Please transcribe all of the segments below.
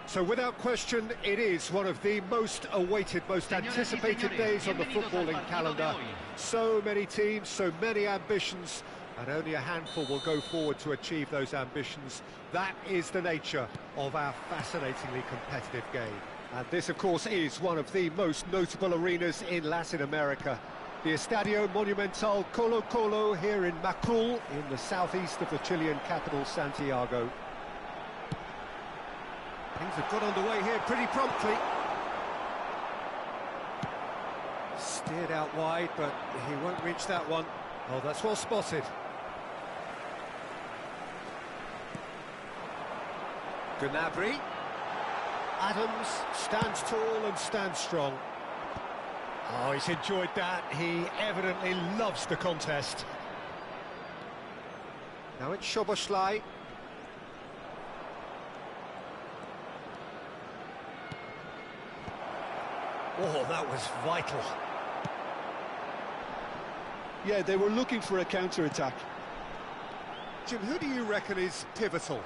So without question, it is one of the most awaited, most anticipated days on the footballing calendar. So many teams, so many ambitions, and only a handful will go forward to achieve those ambitions. That is the nature of our fascinatingly competitive game. And this, of course, is one of the most notable arenas in Latin America. The Estadio Monumental Colo Colo here in Macul, in the southeast of the Chilean capital, Santiago. Things have got underway here pretty promptly. Steered out wide, but he won't reach that one. Oh, that's well spotted. Gnabry. Adams stands tall and stands strong. Oh, he's enjoyed that. He evidently loves the contest. Now it's Szoboszlai. Oh, that was vital. Yeah, they were looking for a counter-attack. Jim, who do you reckon is pivotal?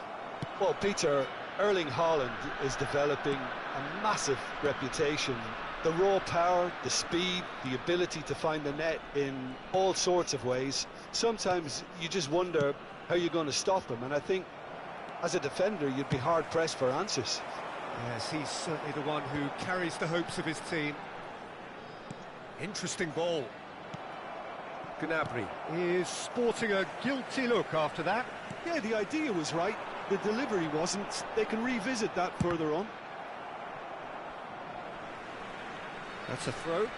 Well, Peter, Erling Haaland is developing a massive reputation. The raw power, the speed, the ability to find the net in all sorts of ways. Sometimes you just wonder how you're going to stop him, and I think as a defender you'd be hard-pressed for answers. Yes, he's certainly the one who carries the hopes of his team. Interesting ball. Gnabry is sporting a guilty look after that. Yeah, the idea was right, the delivery wasn't. They can revisit that further on. That's a throw.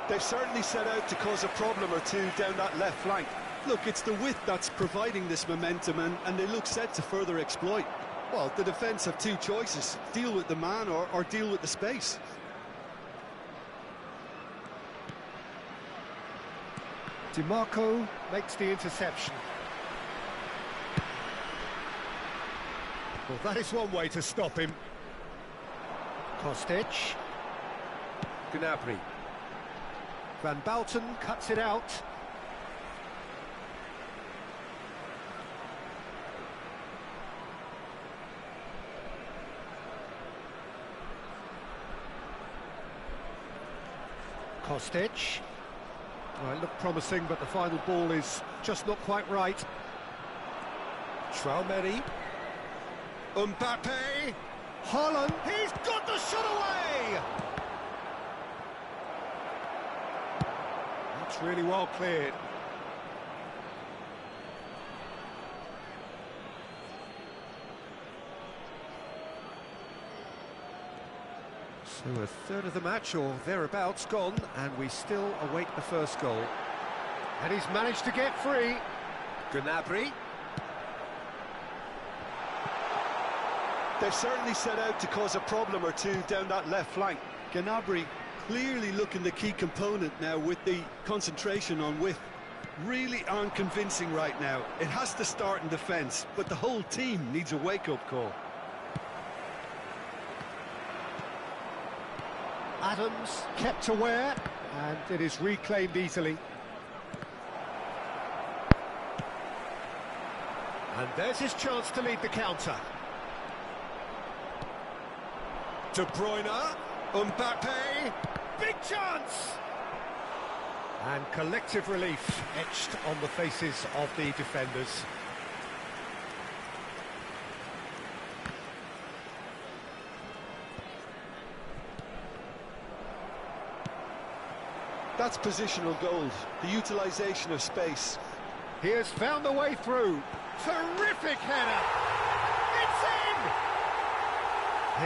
They've certainly set out to cause a problem or two down that left flank. Look, it's the width that's providing this momentum, and they look set to further exploit. Well, the defence have two choices: deal with the man or deal with the space. DiMarco makes the interception. Well, that is one way to stop him. Kostic. Gnabry. Van Bouten cuts it out. Kostic. Well, it looked promising, but the final ball is just not quite right. Traoré. Mbappe. Haaland. He's got the shot away. That's really well cleared. So a third of the match or thereabouts gone, and we still await the first goal. And he's managed to get free. Gnabry. They've certainly set out to cause a problem or two down that left flank. Gnabry clearly looking the key component now with the concentration on width. Really aren't convincing right now. It has to start in defence, but the whole team needs a wake-up call. Adams kept aware, and it is reclaimed easily. And there's his chance to lead the counter. De Bruyne, Mbappe, big chance! And collective relief etched on the faces of the defenders. That's positional gold, the utilisation of space. He has found the way through. Terrific header! It's in!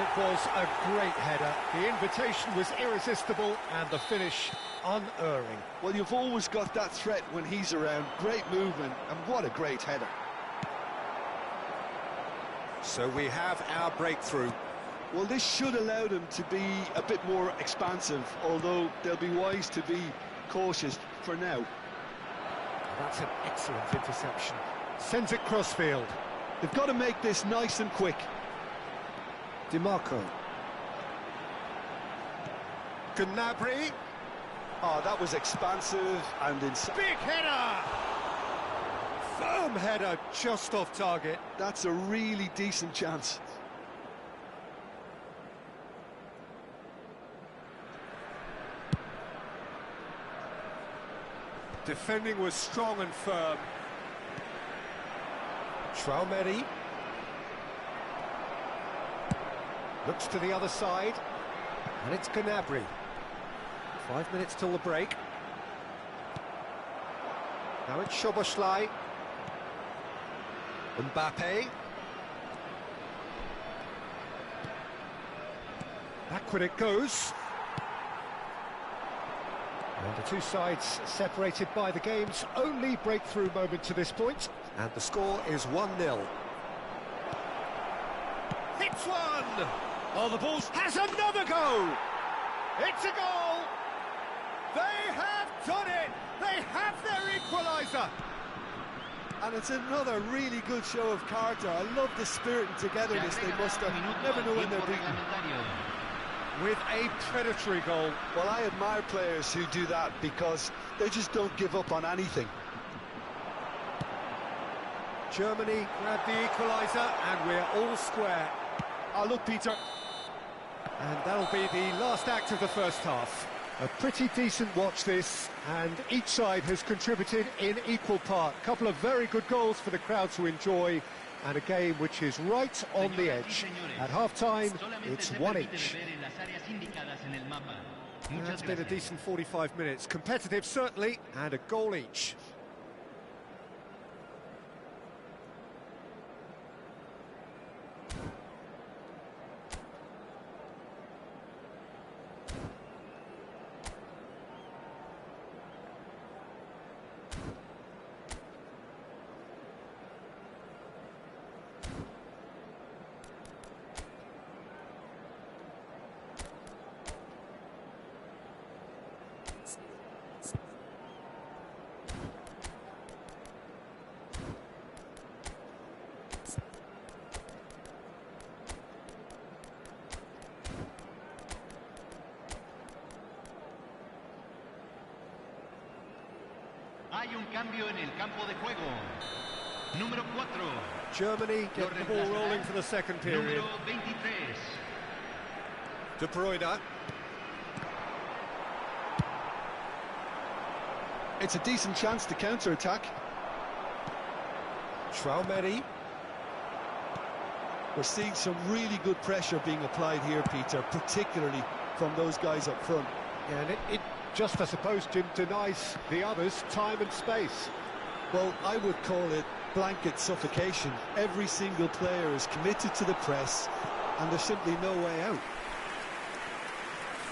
It was a great header. The invitation was irresistible and the finish unerring. Well, you've always got that threat when he's around. Great movement, and what a great header. So we have our breakthrough. Well, this should allow them to be a bit more expansive, although they'll be wise to be cautious for now. That's an excellent interception. Sends it crossfield. They've got to make this nice and quick. DiMarco. Gnabry. Oh, that was expansive and inside. Big header! Firm header, just off target. That's a really decent chance. Defending was strong and firm. Traumeri. Looks to the other side. And it's Gnabry. 5 minutes till the break. Now it's Szoboszlai. Mbappe. Backward it goes. And the two sides separated by the game's only breakthrough moment to this point. And the score is 1-0. Hits one! Oh, the ball has another go! It's a goal! They have done it! They have their equaliser! And it's another really good show of character. I love the spirit and togetherness they must have. You never know when they're beaten. With a predatory goal. Well, I admire players who do that because they just don't give up on anything. Germany grab the equaliser and we're all square. Oh, look, Peter. And that'll be the last act of the first half. A pretty decent watch this, and each side has contributed in equal part. A couple of very good goals for the crowd to enjoy, and a game which is right on the edge. At half-time, it's one each. And that's been a decent 45 minutes. Competitive, certainly, and a goal each. Hay un cambio en el campo de juego. Número 4. Germany get the ball rolling for the second period. Número 23. De Bruyne. It's a decent chance to counter-attack. Traumeri. We're seeing some really good pressure being applied here, Peter, particularly from those guys up front. Yeah, and it just, I suppose, Jim, denies the others time and space. Well, I would call it blanket suffocation. Every single player is committed to the press, and there's simply no way out.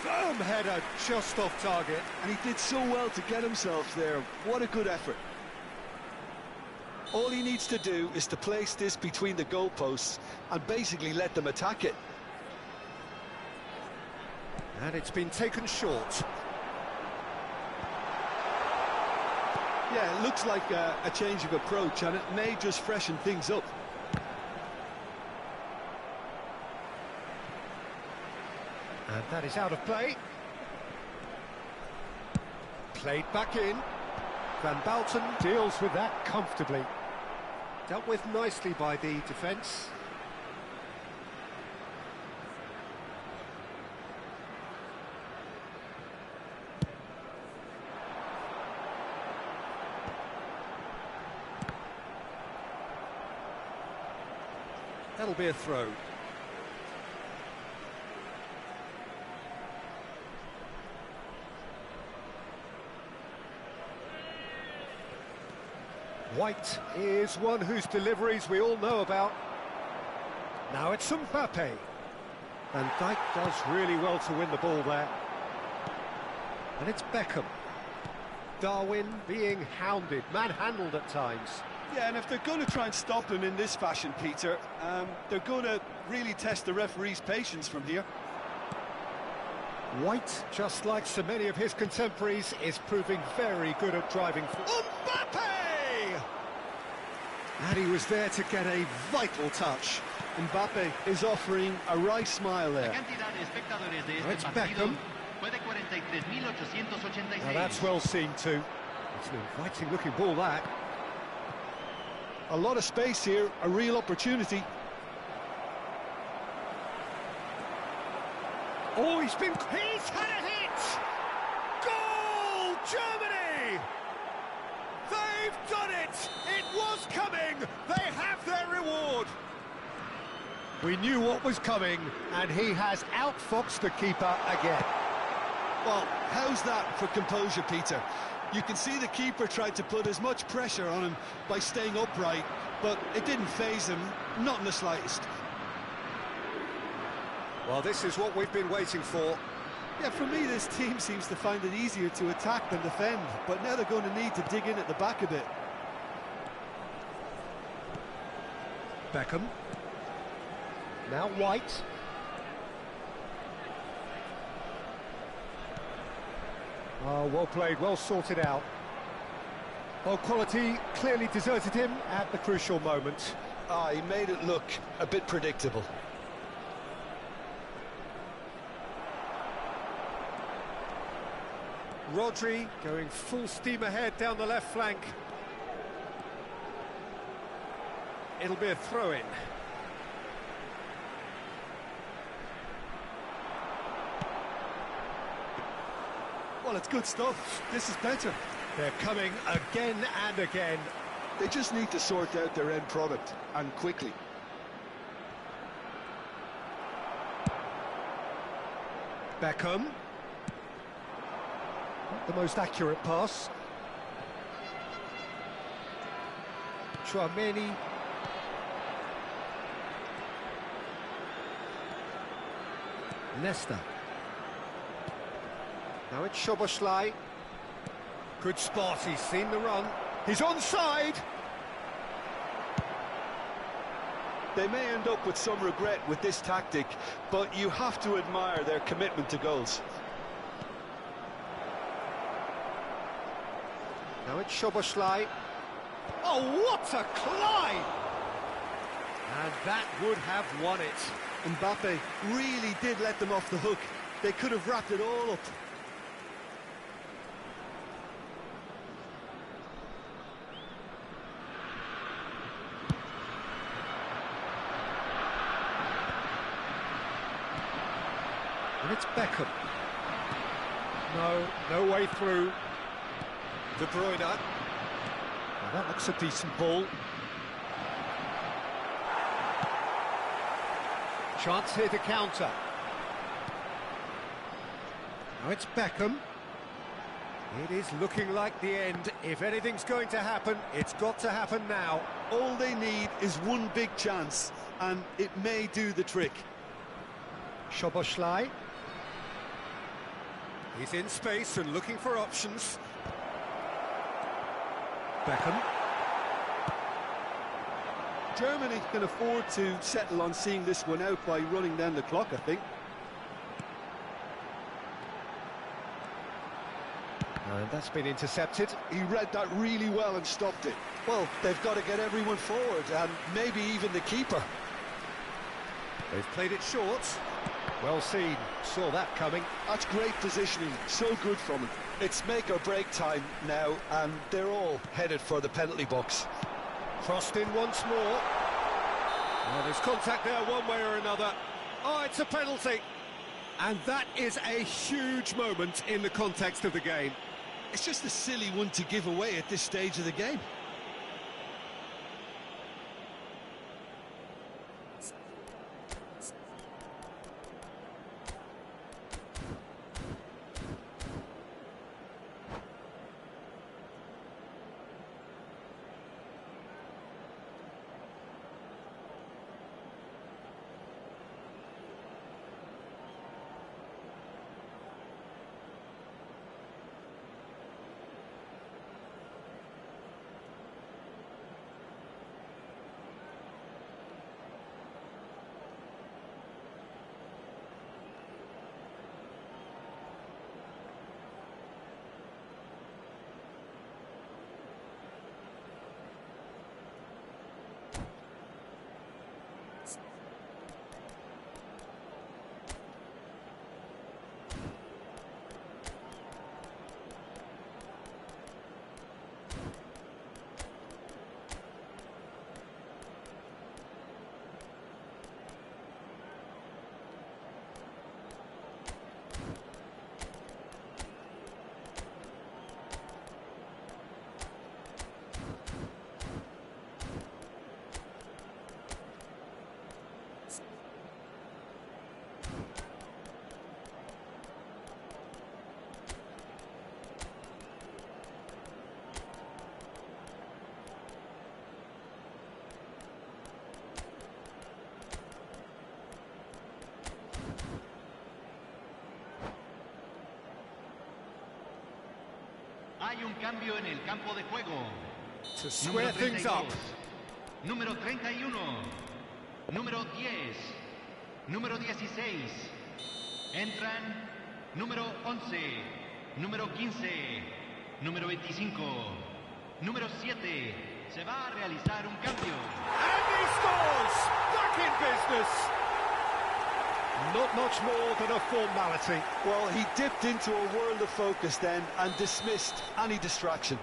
Firm header, just off target. And he did so well to get himself there. What a good effort. All he needs to do is to place this between the goalposts and basically let them attack it. And it's been taken short. Yeah, it looks like a change of approach, and it may just freshen things up. And that is out of play. Played back in. Van Balten deals with that comfortably. Dealt with nicely by the defence. That'll be a throw. White is one whose deliveries we all know about. Now it's Mbappe. And Dijk does really well to win the ball there. And it's Beckham. Darwin being hounded, manhandled at times. Yeah, and if they're going to try and stop him in this fashion, Peter, they're going to really test the referee's patience from here. White, just like so many of his contemporaries, is proving very good at driving forward. Mbappe! And he was there to get a vital touch. Mbappe is offering a wry smile there. Now it's Beckham. Now that's well seen too. It's an inviting looking ball, that. A lot of space here, a real opportunity. Oh, he's had a hit! Goal, Germany! They've done it! It was coming! They have their reward! We knew what was coming, and he has outfoxed the keeper again. Well, how's that for composure, Peter? You can see the keeper tried to put as much pressure on him by staying upright, but it didn't faze him, not in the slightest. Well, this is what we've been waiting for. Yeah, for me, this team seems to find it easier to attack than defend, but now they're going to need to dig in at the back a bit. Beckham. Now White. Oh, well played, well sorted out. Well, quality clearly deserted him at the crucial moment. He made it look a bit predictable. Rodri going full steam ahead down the left flank. It'll be a throw-in. Well, it's good stuff. This is better. They're coming again and again. They just need to sort out their end product, and quickly. Beckham. Not the most accurate pass. Chouameni. Nesta. Now it's Szoboszlai. Good spot, he's seen the run. He's onside! They may end up with some regret with this tactic, but you have to admire their commitment to goals. Now it's Szoboszlai. Oh, what a climb! And that would have won it. Mbappe really did let them off the hook. They could have wrapped it all up. And it's Beckham. No way through. De Bruyne. Now that looks a decent ball. Chance here to counter. Now it's Beckham. It is looking like the end. If anything's going to happen, it's got to happen now. All they need is one big chance, and it may do the trick. Szoboszlai. He's in space and looking for options. Beckham. Germany can afford to settle on seeing this one out by running down the clock, I think. And that's been intercepted. He read that really well and stopped it. Well, they've got to get everyone forward, and maybe even the keeper. They've played it short. Well seen. Saw that coming. That's great positioning. So good from him. It's make or break time now, and they're all headed for the penalty box. Crossed in once more. Oh, there's contact there one way or another. Oh, it's a penalty. And that is a huge moment in the context of the game. It's just a silly one to give away at this stage of the game. Hay un cambio en el campo de juego. To square things up. Número 31. Número 10. Número 16. Entran número 11. Número 15. Número 25. Número 7. Se va a realizar un cambio. And he scores! Back in business! Not much more than a formality. Well, he dipped into a world of focus then and dismissed any distraction.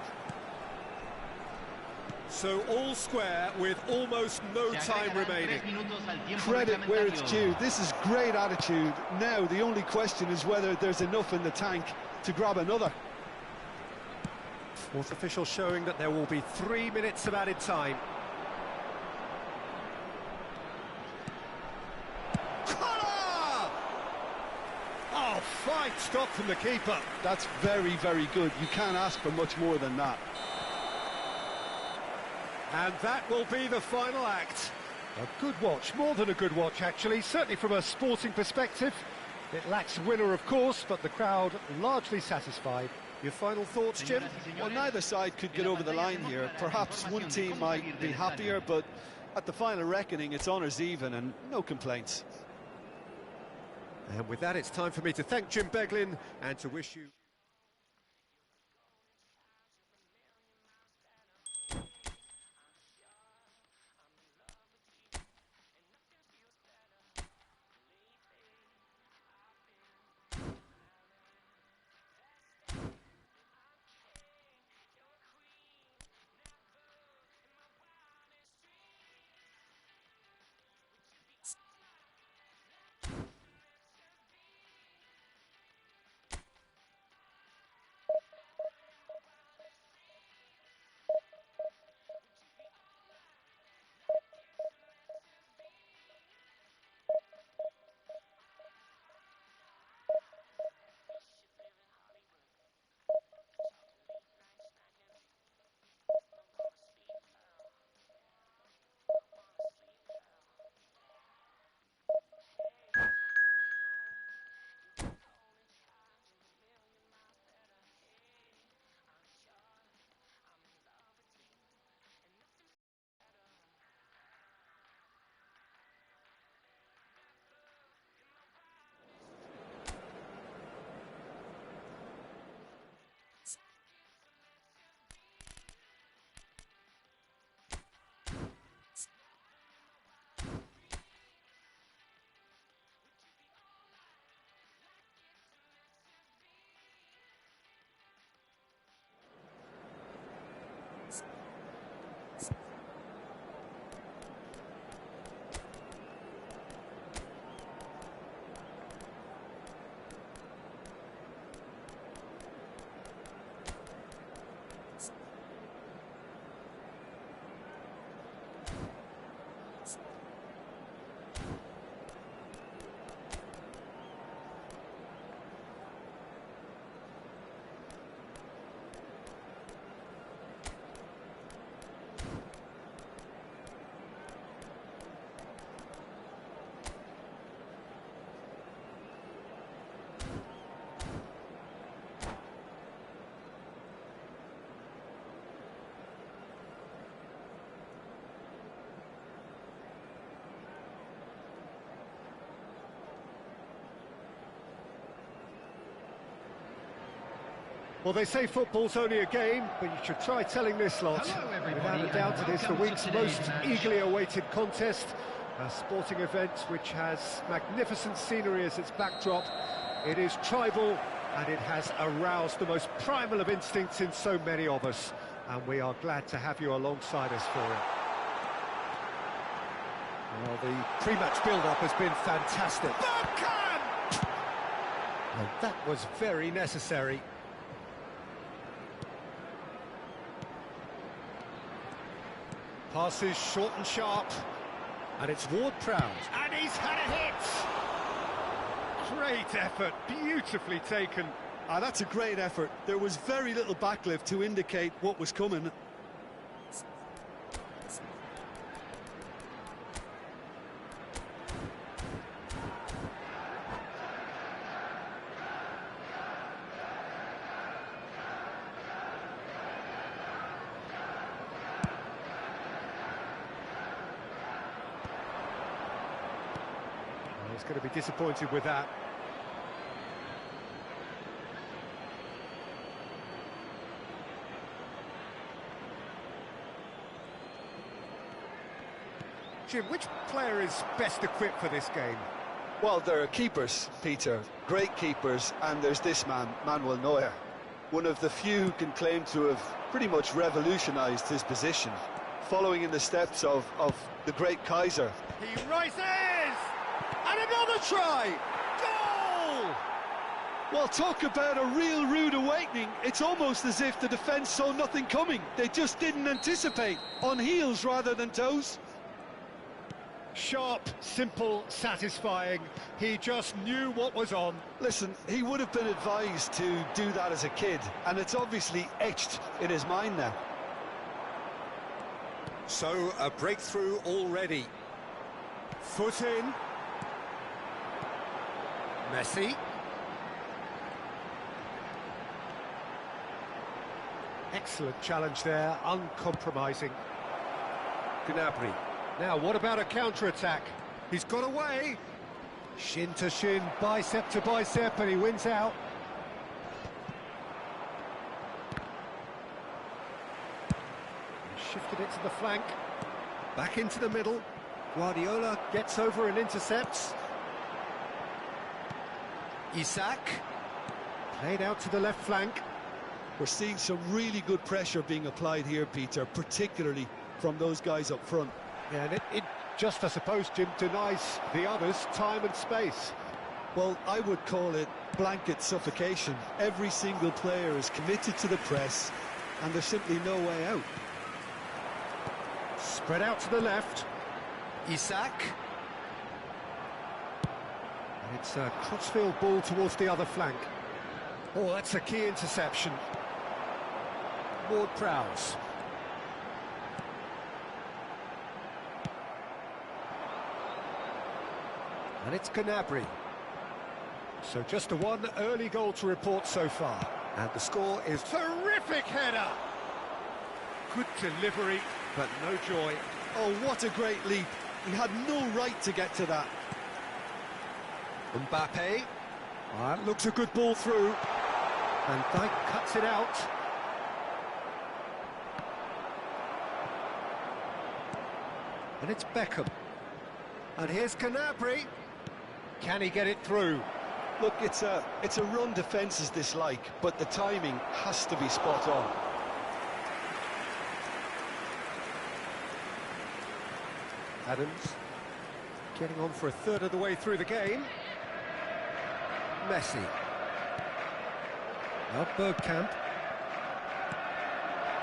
So all square with almost no time remaining. Credit where it's due. This is great attitude. Now the only question is whether there's enough in the tank to grab another. Fourth official showing that there will be 3 minutes of added time. Oh, fine stop from the keeper. That's very, very good. You can't ask for much more than that. And that will be the final act. A good watch, more than a good watch actually, certainly from a sporting perspective. It lacks winner of course, but the crowd largely satisfied. Your final thoughts, Jim? Well, neither side could get over the line here. Perhaps one team might be happier, but at the final reckoning it's honours even and no complaints. And with that, it's time for me to thank Jim Beglin and to wish you... Well, they say football's only a game, but you should try telling this lot. Without a doubt, it is the week's most eagerly awaited contest. A sporting event which has magnificent scenery as its backdrop. It is tribal, and it has aroused the most primal of instincts in so many of us. And we are glad to have you alongside us for it. Well, the pre-match build-up has been fantastic. Well, that was very necessary. Passes short and sharp, and it's Ward-Prowse, and he's had a hit! Great effort, beautifully taken. That's a great effort. There was very little backlift to indicate what was coming. He's going to be disappointed with that. Jim, which player is best equipped for this game? Well, there are keepers, Peter, great keepers, and there's this man, Manuel Neuer. One of the few who can claim to have pretty much revolutionised his position, following in the steps of the great Kaiser. He rises! And another try! Goal! Well, talk about a real rude awakening. It's almost as if the defence saw nothing coming. They just didn't anticipate, on heels rather than toes. Sharp, simple, satisfying. He just knew what was on. Listen, he would have been advised to do that as a kid, and it's obviously etched in his mind now. So, a breakthrough already. Foot in. Messi. Excellent challenge there, uncompromising. Gnabry. Now, what about a counter-attack? He's got away. Shin to shin, bicep to bicep, and he wins out. He shifted it to the flank. Back into the middle. Guardiola gets over and intercepts. Isak. Played out to the left flank. We're seeing some really good pressure being applied here, Peter, particularly from those guys up front. Yeah, and it just, I suppose, Jim, denies the others time and space. Well, I would call it blanket suffocation. Every single player is committed to the press, and there's simply no way out. Spread out to the left. Isak. And it's a crossfield ball towards the other flank. Oh, that's a key interception. Ward-Prowse. And it's Gnabry. So just a one early goal to report so far. And the score is terrific header. Good delivery, but no joy. Oh, what a great leap. He had no right to get to that. Mbappe. That looks a good ball through. And Dijk cuts it out. And it's Beckham. And here's Gnabry. Can he get it through? Look, it's a run defence's dislike, but the timing has to be spot on. Adams getting on for a third of the way through the game. Messi. Now Bergkamp.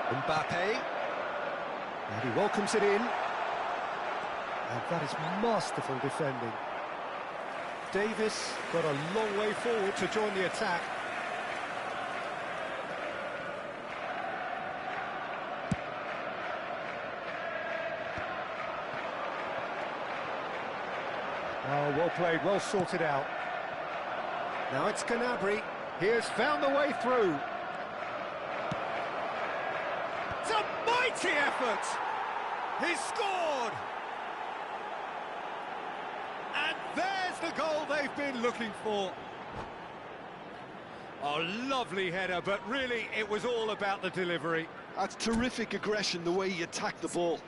Mbappe. And he welcomes it in. And that is masterful defending. Davis got a long way forward to join the attack. Oh, well played, well sorted out. Now it's Gnabry. He has found the way through. It's a mighty effort! He's scored! And there's the goal they've been looking for. Oh, lovely header, but really it was all about the delivery. That's terrific aggression, the way he attacked the ball.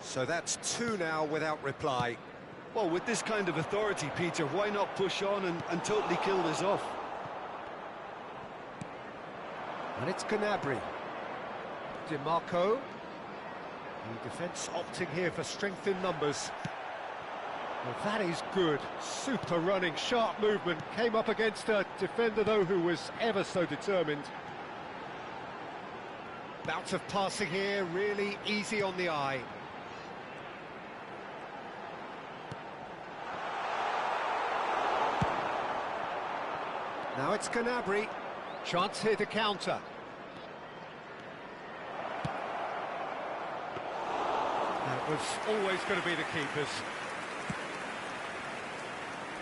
So that's two now without reply. Well, with this kind of authority, Peter, why not push on and totally kill this off? And it's Gnabry. DiMarco. The defence opting here for strength in numbers. Well, that is good. Super running, sharp movement. Came up against a defender, though, who was ever so determined. Bout of passing here, really easy on the eye. Now it's Gnabry. Chance here to counter. That was always going to be the keepers.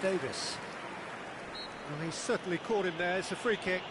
Davis. Well, he's certainly caught him there. It's a free kick.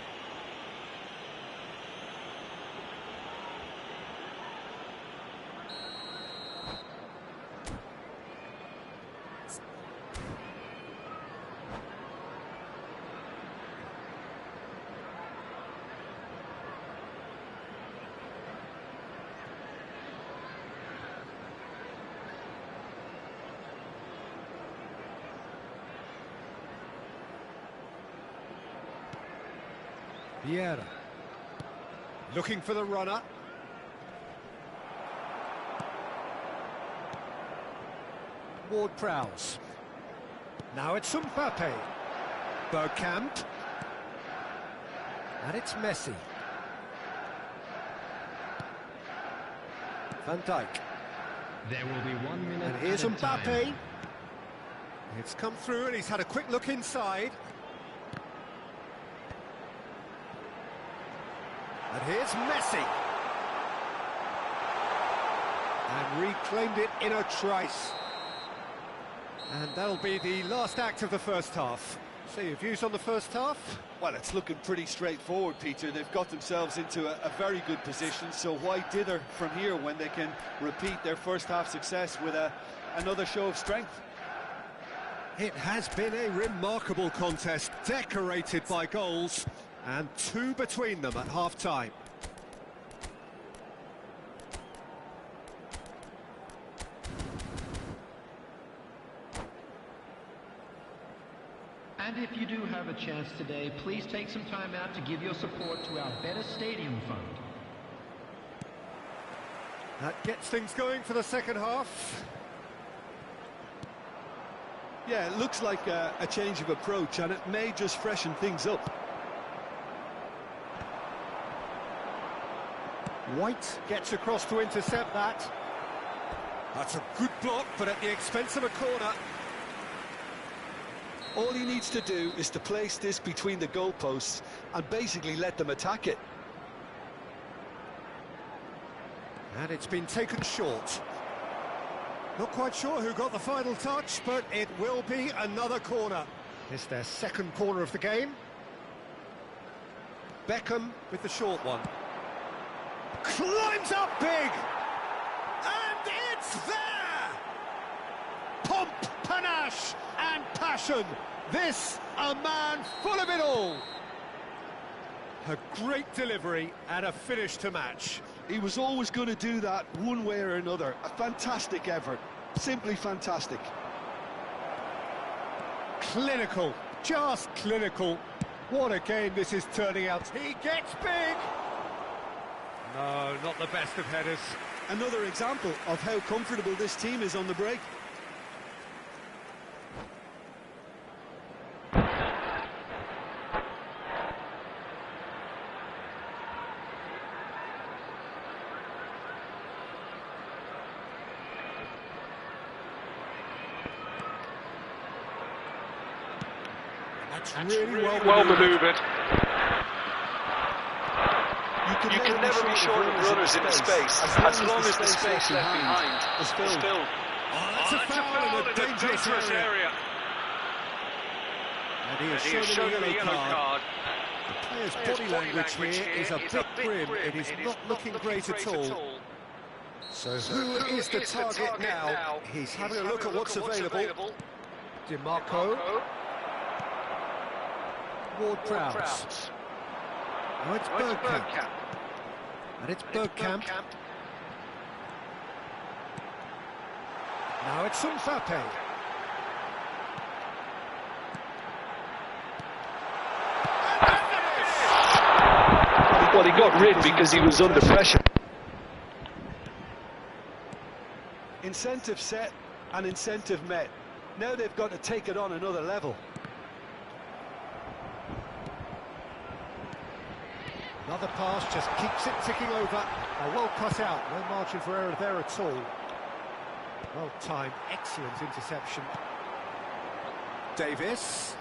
Vieira. Looking for the runner. Ward-Prowse. Now it's Mbappe. Bergkamp. And it's Messi. Van Dijk. There will be 1 minute. And here's added Mbappe. time. It's come through and he's had a quick look inside. And here's Messi. And reclaimed it in a trice. And that'll be the last act of the first half. So your views on the first half? Well, it's looking pretty straightforward, Peter. They've got themselves into a very good position, so why dither from here when they can repeat their first half success with another show of strength? It has been a remarkable contest, decorated by goals, and two between them at half-time. And if you do have a chance today, please take some time out to give your support to our Better Stadium Fund. That gets things going for the second half. Yeah, it looks like a change of approach, and it may just freshen things up. White gets across to intercept that. That's a good block, but at the expense of a corner. All he needs to do is to place this between the goalposts and basically let them attack it. And it's been taken short. Not quite sure who got the final touch, but it will be another corner. It's their second corner of the game. Beckham with the short one. Climbs up big! And it's there! Pomp, panache and passion. This, a man full of it all. A great delivery and a finish to match. He was always going to do that one way or another. A fantastic effort. Simply fantastic. Clinical, just clinical. What a game this is turning out. He gets big! No, not the best of headers. Another example of how comfortable this team is on the break. That's really well manoeuvred. You can never be short of runners in the space, as long as the space left behind is filled. Oh, that's a foul in a dangerous area. And he has shown a yellow card. The player's body language here is a bit grim. It is not looking great at all. So who is the target now? He's having a look at what's available. DiMarco. Ward-Prowse. Oh, it's Bergkamp. And it's Bergkamp. Now it's Mbappe. Well, he got rid because he was under pressure. Incentive set and incentive met. Now they've got to take it on another level. Another pass just keeps it ticking over. Well cut out, no margin for error there at all. Well timed, excellent interception. Davis.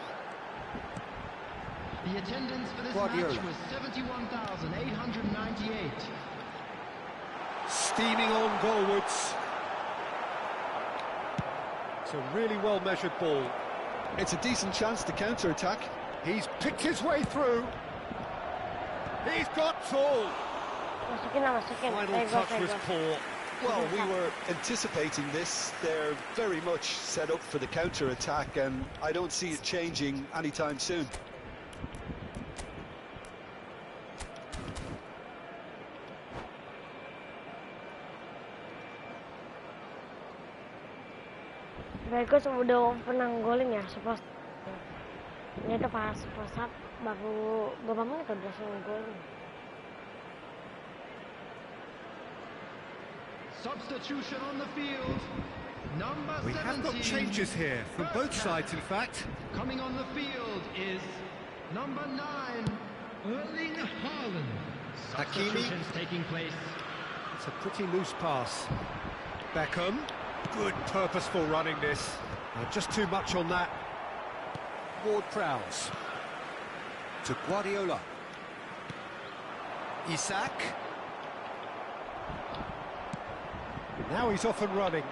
The attendance for this Guardiola. match was 71,898. Steaming on goalwards. It's a really well measured ball. It's a decent chance to counter-attack. He's picked his way through. He's got tall. Final touch was poor. Well, we were anticipating this. They're very much set up for the counter-attack, and I don't see it changing anytime soon. Bagus udah pernah golin ya, ini tuh pas up baru berapa menit udah langsung golin. Substitution on the field. Number 17. We have got changes here from both sides, in fact. Coming on the field is number 9, Erling Haaland. Substitutions taking place. It's a pretty loose pass. Beckham. Good purposeful running this. Just too much on that. Ward-Prowse. To Guardiola. Isak. Now he's off and running.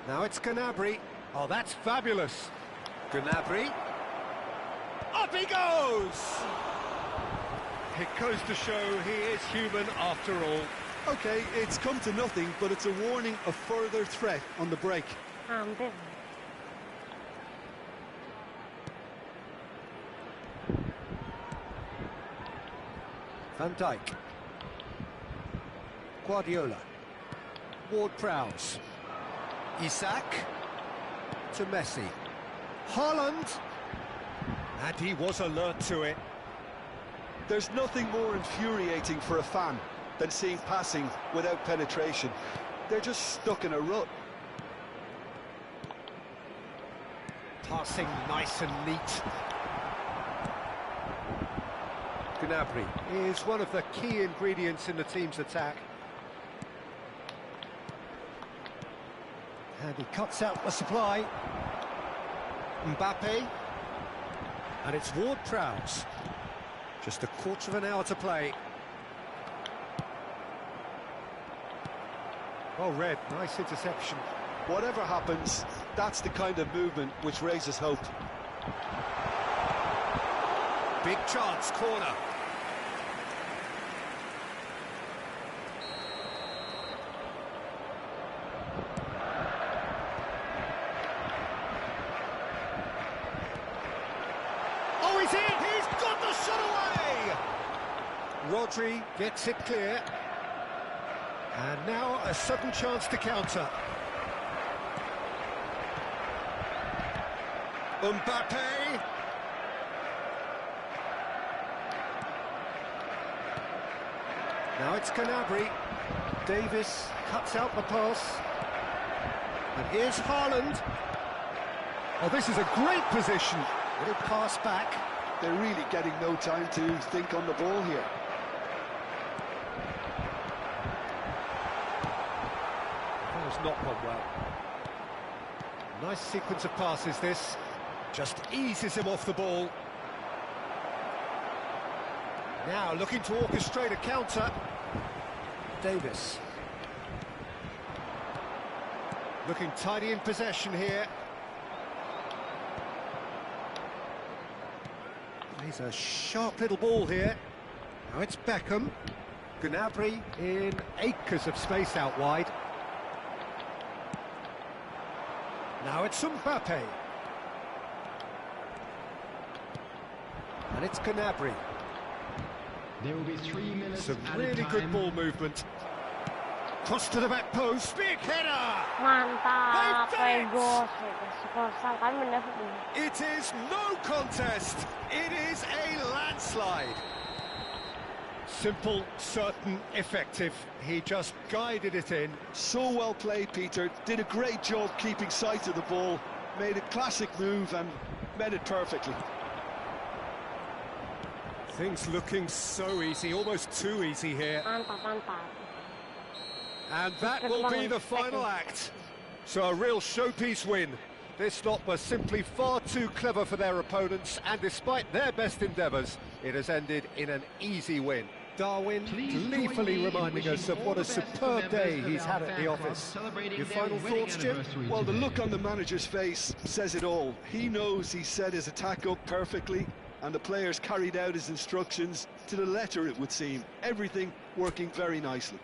Now it's Gnabry. Oh, that's fabulous. Gnabry. Up he goes! It goes to show he is human after all. Okay, it's come to nothing, but it's a warning of further threat on the break. Hampir. Van Dijk. Guardiola. Ward-Prowse. Isak. To Messi. Haaland. And he was alert to it. There's nothing more infuriating for a fan than seeing passing without penetration. They're just stuck in a rut. Passing nice and neat. Gnabry is one of the key ingredients in the team's attack. And he cuts out the supply. Mbappe. And it's Ward-Prowse. Just a quarter of an hour to play. Well read, nice interception. Whatever happens, That's the kind of movement which raises hope. Big chance, corner. Oh, he's in! He's got the shot away! Rodri gets it clear. And now a sudden chance to counter. Mbappe. Now it's Gnabry. Davis cuts out the pass. And here's Haaland. Oh, this is a great position. Little pass back. They're really getting no time to think on the ball here. That has not gone well. Nice sequence of passes, this. Just eases him off the ball. Now looking to orchestrate a counter. Davis. Looking tidy in possession here. He's a sharp little ball here. Now it's Beckham. Gnabry in acres of space out wide. Now it's Mbappe. And it's Gnabry. There will be 3 minutes. Some really good ball movement. Cross to the back post. Big header! Mantap, They've done Pegos. Skor kami mendapat ini. It is no contest. It is a landslide. Simple, certain, effective. He just guided it in. So well played, Peter. Did a great job keeping sight of the ball. Made a classic move and met it perfectly. Things looking so easy, almost too easy here. Mantap, mantap. And that will be the final act. So a real showpiece win. This lot was simply far too clever for their opponents, and despite their best endeavours, it has ended in an easy win. Darwin gleefully reminding us of what a superb day he's had at the office. Your final thoughts, Jim? Well, the look on the manager's face says it all. He knows he set his attack up perfectly, and the players carried out his instructions to the letter, it would seem. Everything working very nicely.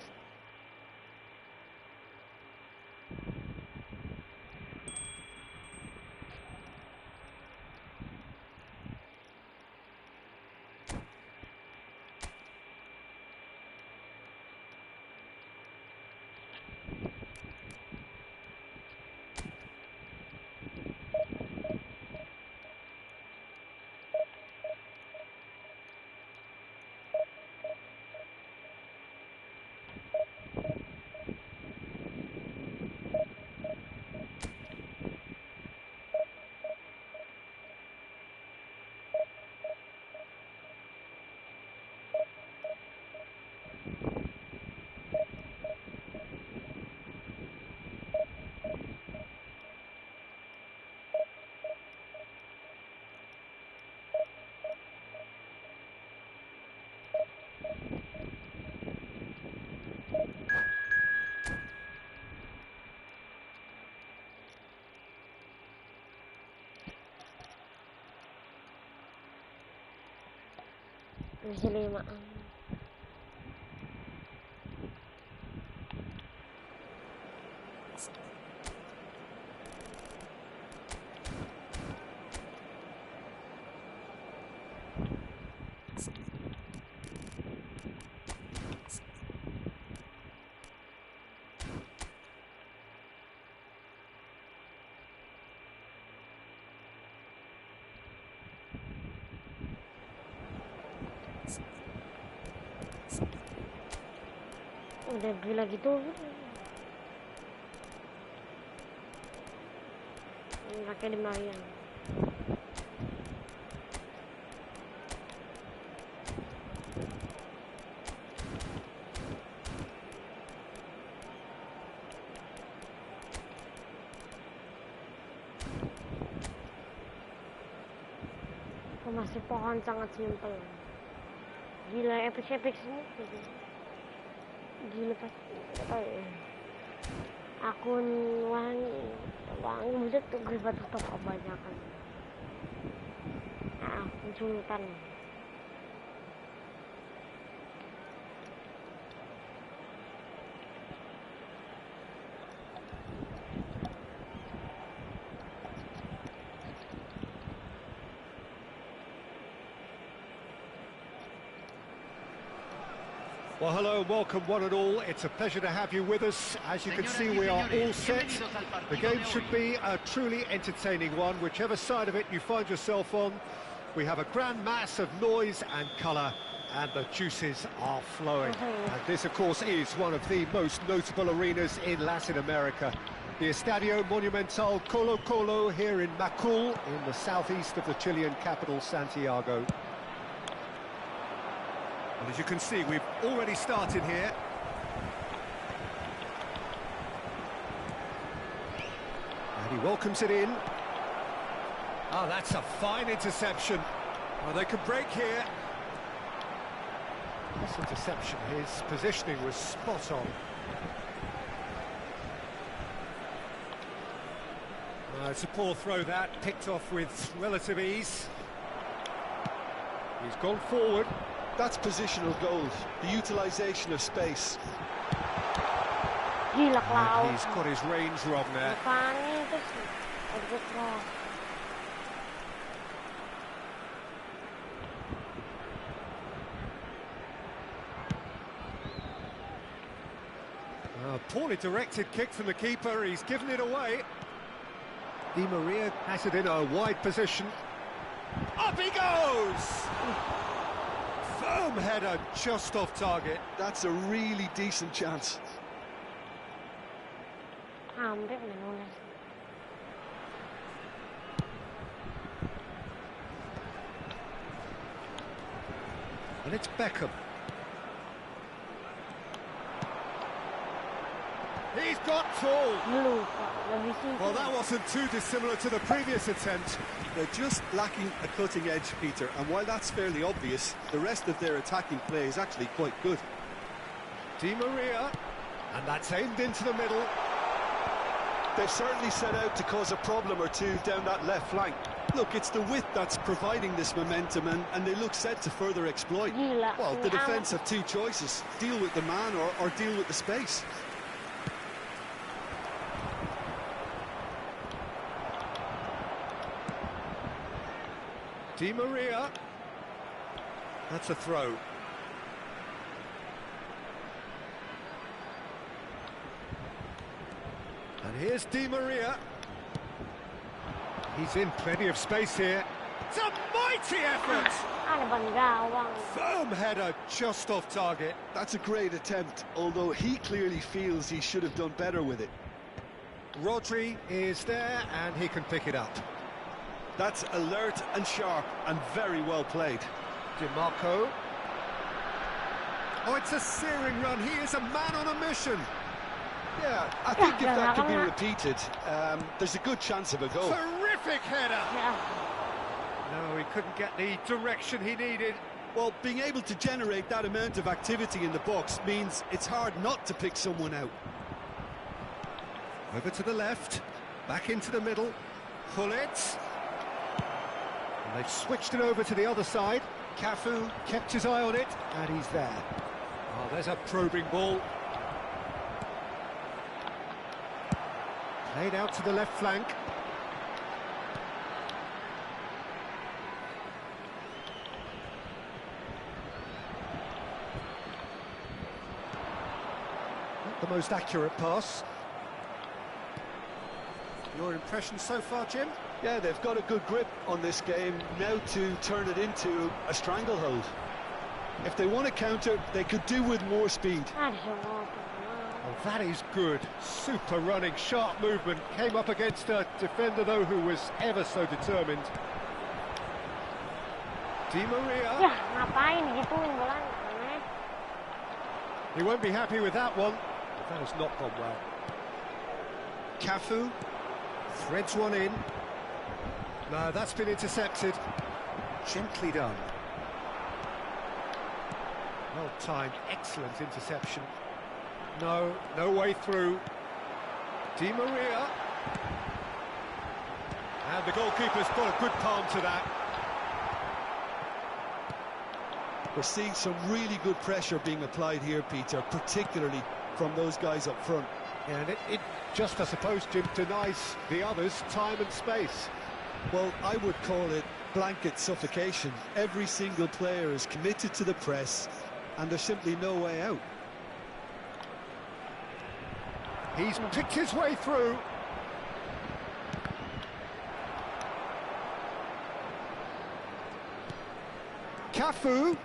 Bisa 5. Udah gila gitu. Pakai di Marian. Masih pohon sangat simpel. Gila epic semua. Gila pas akun wangi Wangi musik tuh gue tutup kebanyakan. Sultan. Well, hello, welcome one and all. It's a pleasure to have you with us. As you can see, we are all set. The game should be a truly entertaining one, whichever side of it you find yourself on. We have a grand mass of noise and colour, and the juices are flowing. And this, of course, is one of the most notable arenas in Latin America. The Estadio Monumental Colo Colo here in Macul, in the southeast of the Chilean capital, Santiago. And as you can see, we've already started here. And he welcomes it in. Oh, that's a fine interception. Well, they could break here. This interception, his positioning was spot on. It's a poor throw that, picked off with relative ease. He's gone forward. That's positional gold, the utilisation of space. Gila Clau. And he's got his range wrong there. Makanya itu sih. Poorly directed kick from the keeper, he's given it away. Di Maria has it in a wide position. Up he goes! Firm header just off target. That's a really decent chance. Hampir menulis. And it's Beckham. He's got full. Well, that wasn't too dissimilar to the previous attempt. They're just lacking a cutting edge, Peter, and while that's fairly obvious, the rest of their attacking play is actually quite good. Di Maria, and that's aimed into the middle. They've certainly set out to cause a problem or two down that left flank. Look, it's the width that's providing this momentum, and they look set to further exploit. Well, the defence have two choices: deal with the man or deal with the space. Di Maria. That's a throw. And here's Di Maria. He's in plenty of space here. It's a mighty effort! Firm header just off target. That's a great attempt, although he clearly feels he should have done better with it. Rodri is there, and he can pick it up. That's alert and sharp and very well played. DiMarco. Oh, it's a searing run. He is a man on a mission. Yeah, I think if that could be repeated, there's a good chance of a goal. Terrific header. No, he couldn't get the direction he needed. Well, being able to generate that amount of activity in the box means it's hard not to pick someone out. Over to the left, back into the middle. Hullet. And they've switched it over to the other side. Cafu kept his eye on it, and he's there. Oh, there's a probing ball. Played out to the left flank. Not the most accurate pass. Your impression so far, Jim? Yeah, they've got a good grip on this game now to turn it into a stranglehold. If they want to counter, they could do with more speed. Oh, that is good. Super running, sharp movement. Came up against a defender, though, who was ever so determined. Di Maria. He won't be happy with that one. But that has not gone well. Cafu threads one in. No, that's been intercepted. Gently done. Well timed, excellent interception. No way through. Di Maria. And the goalkeeper's put a good palm to that. We're seeing some really good pressure being applied here, Peter, particularly from those guys up front. Yeah, and it just, I suppose, Jim, denies the others time and space. Well, I would call it blanket suffocation. Every single player is committed to the press, and there's simply no way out. He's picked his way through. Cafu.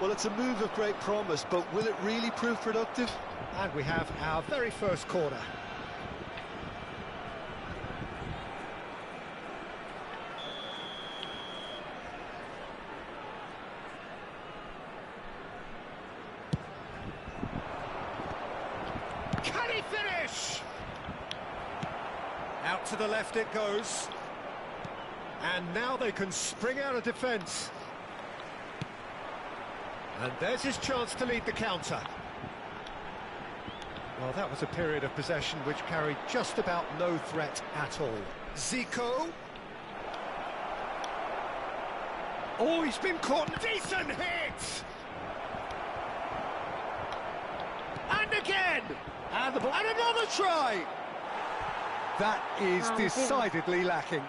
Well, it's a move of great promise, but will it really prove productive? And we have our very first corner. Can he finish? Out to the left it goes. And now they can spring out of defence. And there's his chance to lead the counter. Well, that was a period of possession which carried just about no threat at all. Zico. Oh, he's been caught. Decent hit! And again! And the ball. And another try! That is decidedly lacking.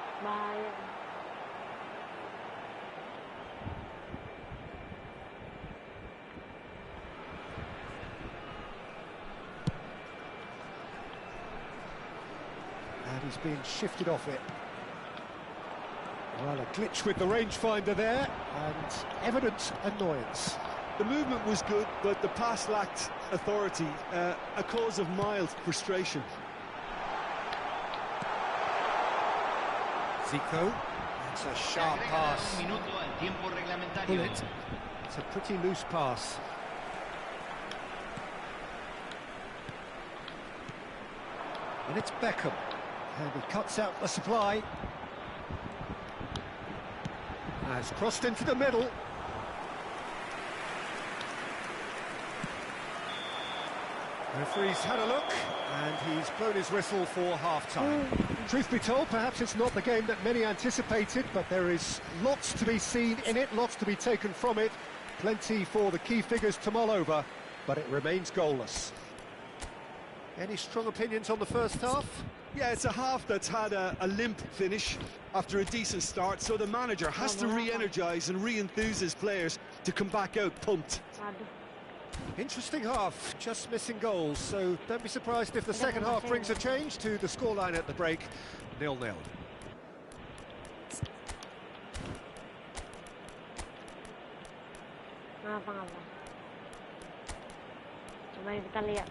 And he's being shifted off it. Well, a glitch with the rangefinder there, and evident annoyance. The movement was good, but the pass lacked authority, a cause of mild frustration. Zico, that's a sharp pass. Bullet, it's a pretty loose pass. And it's Beckham, and he cuts out the supply. Has crossed into the middle. Referee's had a look, and he's blown his whistle for half-time. Truth be told, perhaps it's not the game that many anticipated, but there is lots to be seen in it, lots to be taken from it. Plenty for the key figures to mull over, but it remains goalless. Any strong opinions on the first half? Yeah, it's a half that's had a limp finish after a decent start, so the manager has to re-energise and re-enthuse his players to come back out pumped. Interesting half, just missing goals, so don't be surprised if the second half brings a change to the scoreline at the break, 0-0. Mari kita lihat.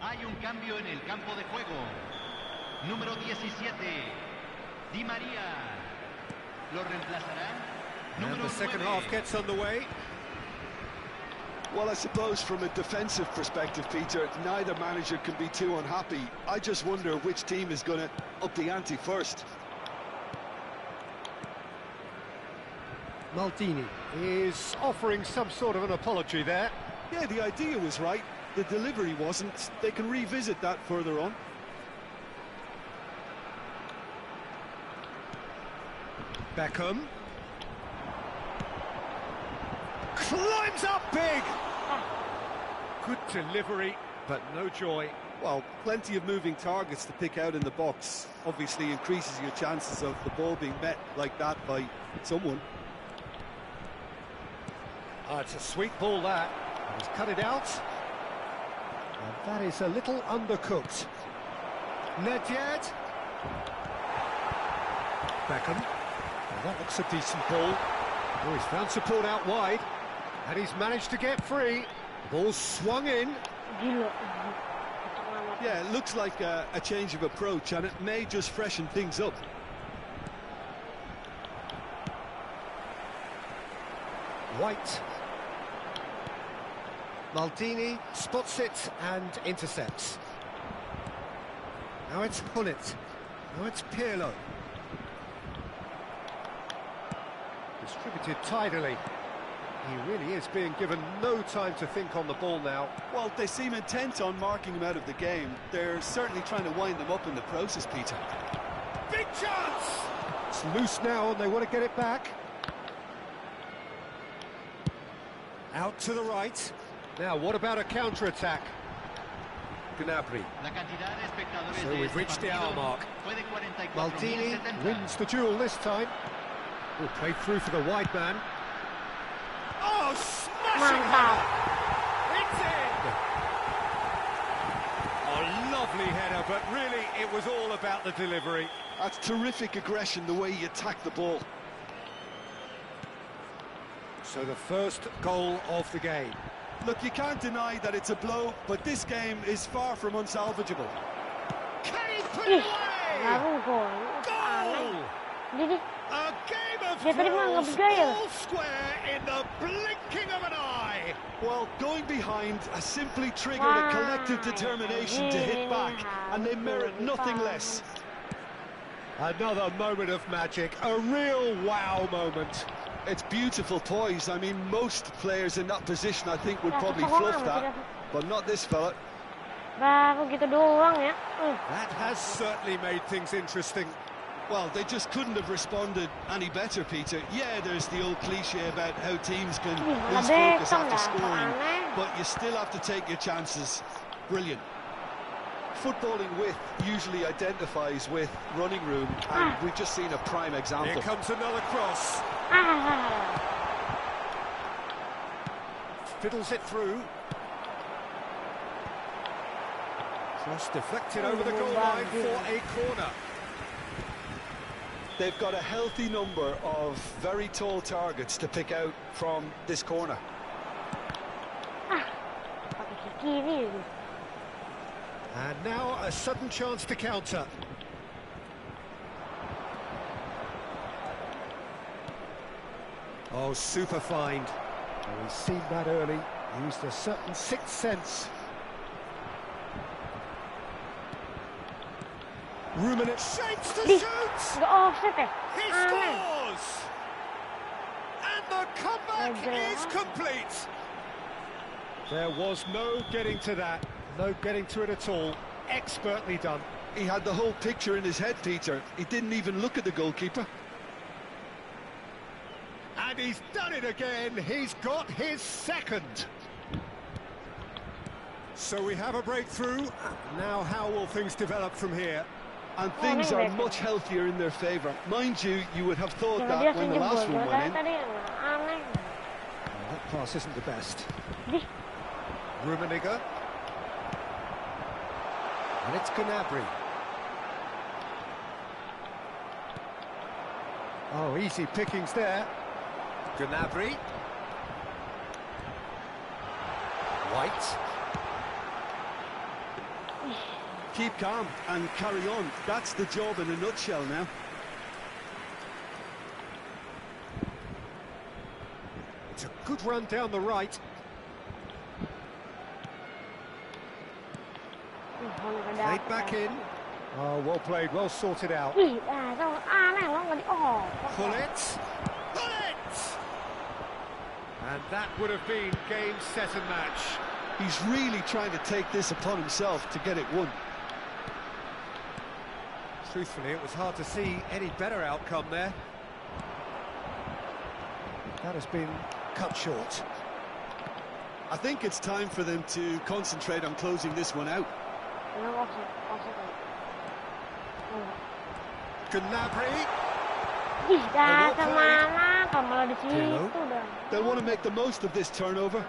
Hay un cambio en el campo de juego. Número 17, Di María. Lo reemplazará. And the second half gets underway. Well, I suppose from a defensive perspective, Peter, neither manager can be too unhappy. I just wonder which team is going to up the ante first. Maldini is offering some sort of an apology there. Yeah, the idea was right, the delivery wasn't. They can revisit that further on. Beckham. Climbs up big! Good delivery, but no joy. Well, plenty of moving targets to pick out in the box. Obviously increases your chances of the ball being met like that by someone. Oh, it's a sweet ball, that. He's cut it out. And that is a little undercooked. Nedved. Beckham. Well, that looks a decent ball. Oh, he's found support out wide. And he's managed to get free. The ball's swung in. Yeah, it looks like a change of approach, and it may just freshen things up. White. Maldini spots it and intercepts. Now it's Hullet. Now it's Pirlo. Distributed tidily. He really is being given no time to think on the ball now. Well, they seem intent on marking him out of the game. They're certainly trying to wind them up in the process, Peter. Big chance! It's loose now and they want to get it back. Out to the right. Now, what about a counter-attack? Gnabry. So we've reached the hour mark. Maldini wins the duel this time. Will play through for the wide man. Oh, smashing header! It's in! A lovely header, but really it was all about the delivery. That's terrific aggression, the way he attacked the ball. So the first goal of the game. Look, you can't deny that it's a blow, but this game is far from unsalvageable. Can he put it away? Goal! A game of thrills, all square in the blinking of an eye. Well, going behind has simply triggered a collective determination to hit back, and they merit nothing less. Another moment of magic, a real wow moment. It's beautiful poise. I mean, most players in that position, I think, would probably fluff that, but not this fella. That has certainly made things interesting. Well, they just couldn't have responded any better, Peter. Yeah, there's the old cliche about how teams can lose focus after scoring, but you still have to take your chances. Brilliant. Footballing width usually identifies with running room, and we've just seen a prime example. Here comes another cross. Fiddles it through. Cross deflected over the goal line for a corner. They've got a healthy number of very tall targets to pick out from this corner. And now a sudden chance to counter. Oh, super find. Well, he's seen that early, used a certain sixth sense. Ruminant shapes to shoot! He scores! And the comeback is complete! There was no getting to that, no getting to it at all. Expertly done. He had the whole picture in his head, Peter. He didn't even look at the goalkeeper. And he's done it again. He's got his second. So we have a breakthrough. Now how will things develop from here? And things are much healthier in their favour. Mind you, you would have thought that when the last one went in. That pass isn't the best. Rummenigge. And it's Gnabry. Oh, easy pickings there. Gnabry. White. Keep calm and carry on. That's the job in a nutshell now. It's a good run down the right. Played back in. Oh, well played, well sorted out. Pull it! Pull it! And that would have been game, set and match. He's really trying to take this upon himself to get it won. Truthfully, it was hard to see any better outcome there. That has been cut short. I think it's time for them to concentrate on closing this one out. Gnabry. They'll want to make the most of this turnover.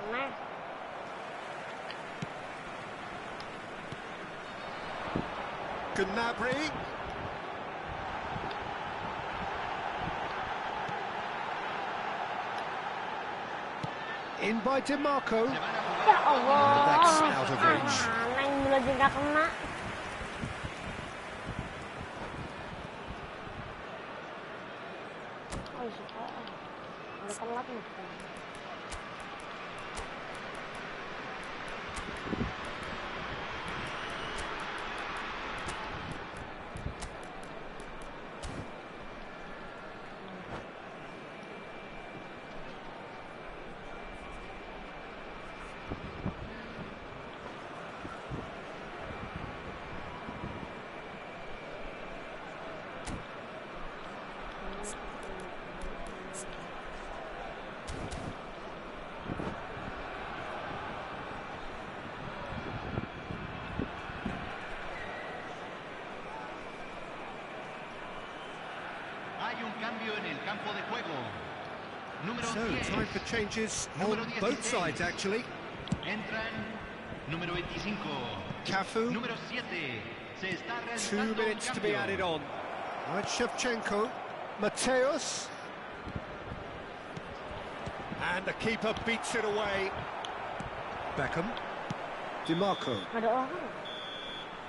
Gnabry. In by DiMarco. That's out of reach. So, time for changes on both sides, actually. Entran número 25. Cafu. Número 7. Se está 2 realizando un minutes to be cambio. added on. Right, Shevchenko. Mateus. And the keeper beats it away. Beckham. DiMarco. Ada orang.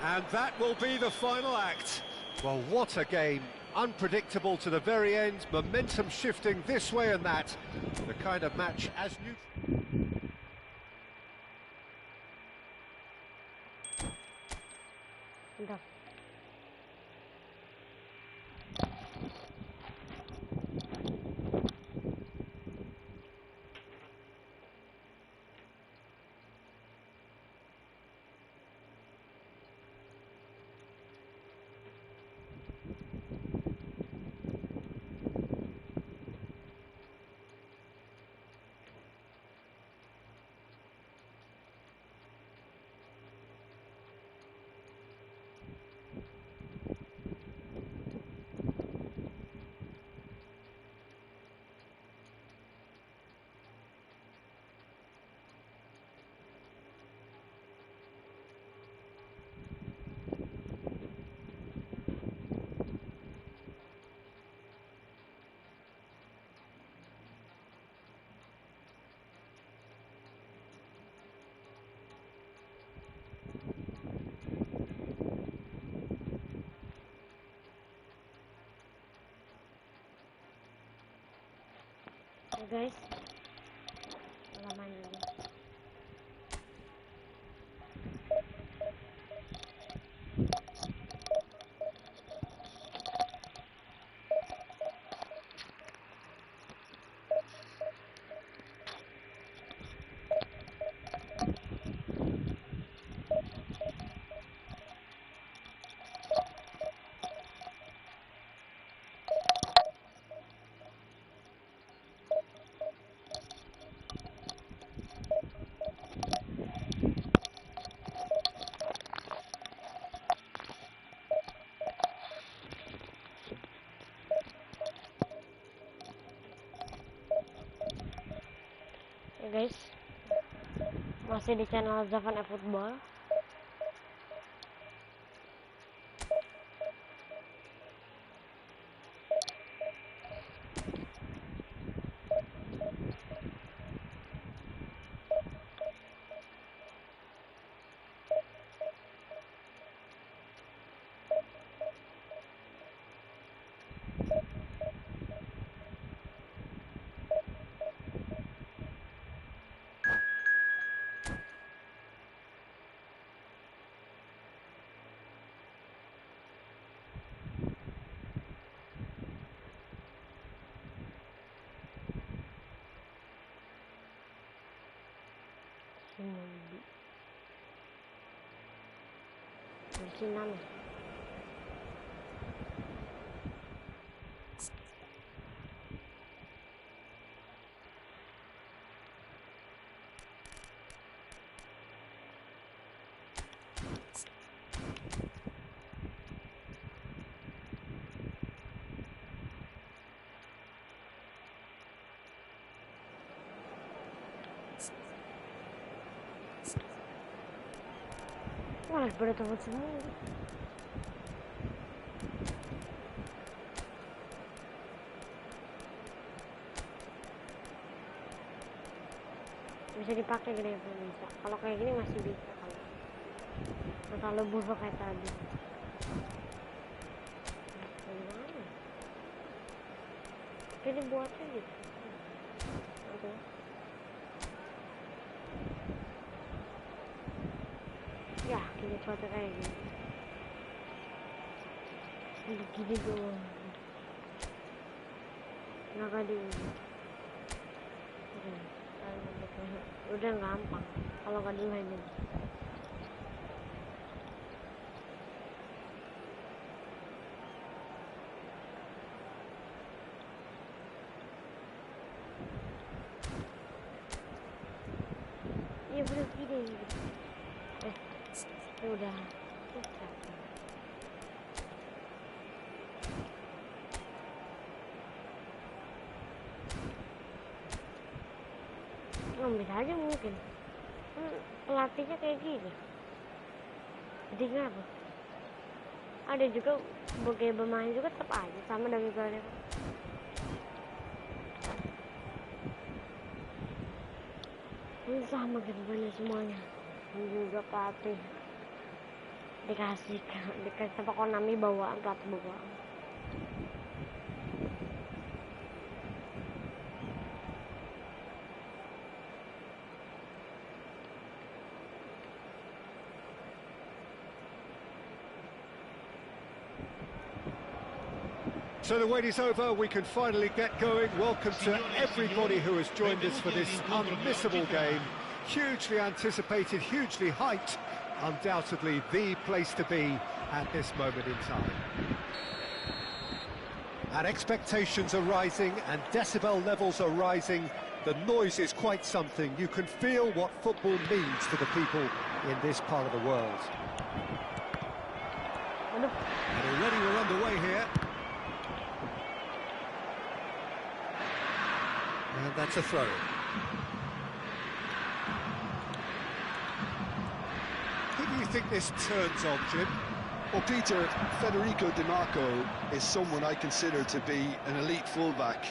And that will be the final act. Well, what a game. Unpredictable to the very end, momentum shifting this way and that. The kind of match as new. Bentar. Guys, lama dulu. Ya guys, masih di channel Zavan eFootball. Asinan. Wah, pada takut semua. Bisa dipakai gede pun bisa. Kalau kayak gini masih bisa kalau nggak terlalu buruk kayak tadi. Gimana? Tapi dibuatnya gitu. Oke. Ya, gini cuaca kayak gini. Gini doang. Nggak ada ini. Udah gampang kalau nggak dimainin. Iya bener gini. Udah. bisa aja mungkin. Pelatihnya kayak gini. Jadi kenapa? Ada juga sebagai pemain juga tetap aja sama dengan gaya. Ini sama gimana semuanya. Ini juga pelatih dikasih apa Konami bawaan, pelatih bawaan. So the wait is over, we can finally get going. Welcome to everybody who has joined us for this unmissable game. Hugely anticipated, hugely hyped. Undoubtedly the place to be at this moment in time. And expectations are rising and decibel levels are rising. The noise is quite something. You can feel what football means to the people in this part of the world. And already we're underway here. And that's a throw. Who do you think this turns on, Jim? Well, Peter, Federico Di Marco is someone I consider to be an elite fullback.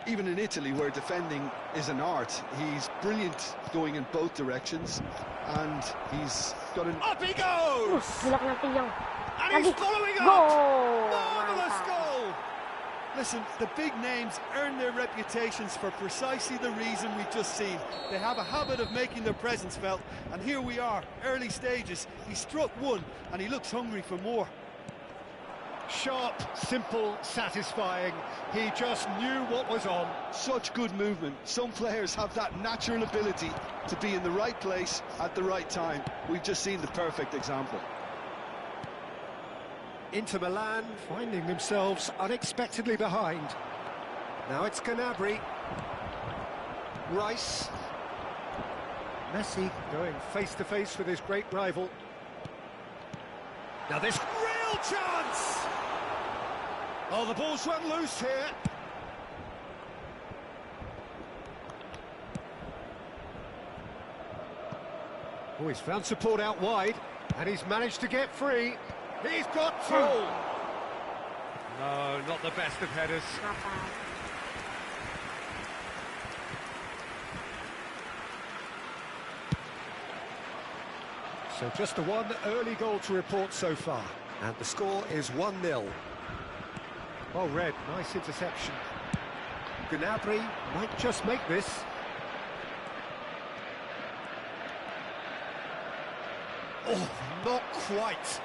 Even in Italy, where defending is an art, he's brilliant going in both directions, and he's got an... Up he goes! And he's following up! Marvellous goal! Listen, the big names earn their reputations for precisely the reason we've just seen. They have a habit of making their presence felt, and here we are, early stages. He struck one, and he looks hungry for more. Sharp, simple, satisfying. He just knew what was on. Such good movement. Some players have that natural ability to be in the right place at the right time. We've just seen the perfect example. Inter Milan finding themselves unexpectedly behind. Now it's Gnabry. Rice. Messi going face-to-face with his great rival. Now this real chance! Oh, the ball's run loose here. Oh, he's found support out wide, and he's managed to get free. He's got two. No, not the best of headers. Not bad. So just the one early goal to report so far. And the score is 1-0. Well read, nice interception. Gnabry might just make this. Oh, not quite.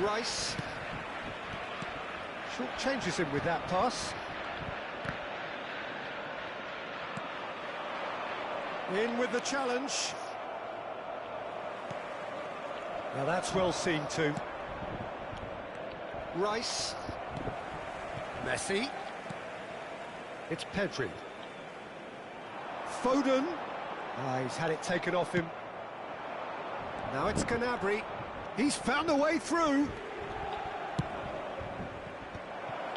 Rice. Short changes him with that pass. In with the challenge. Now that's well seen too. Rice. Messi. It's Pedri. Foden. He's had it taken off him. Now it's Gnabry. He's found a way through.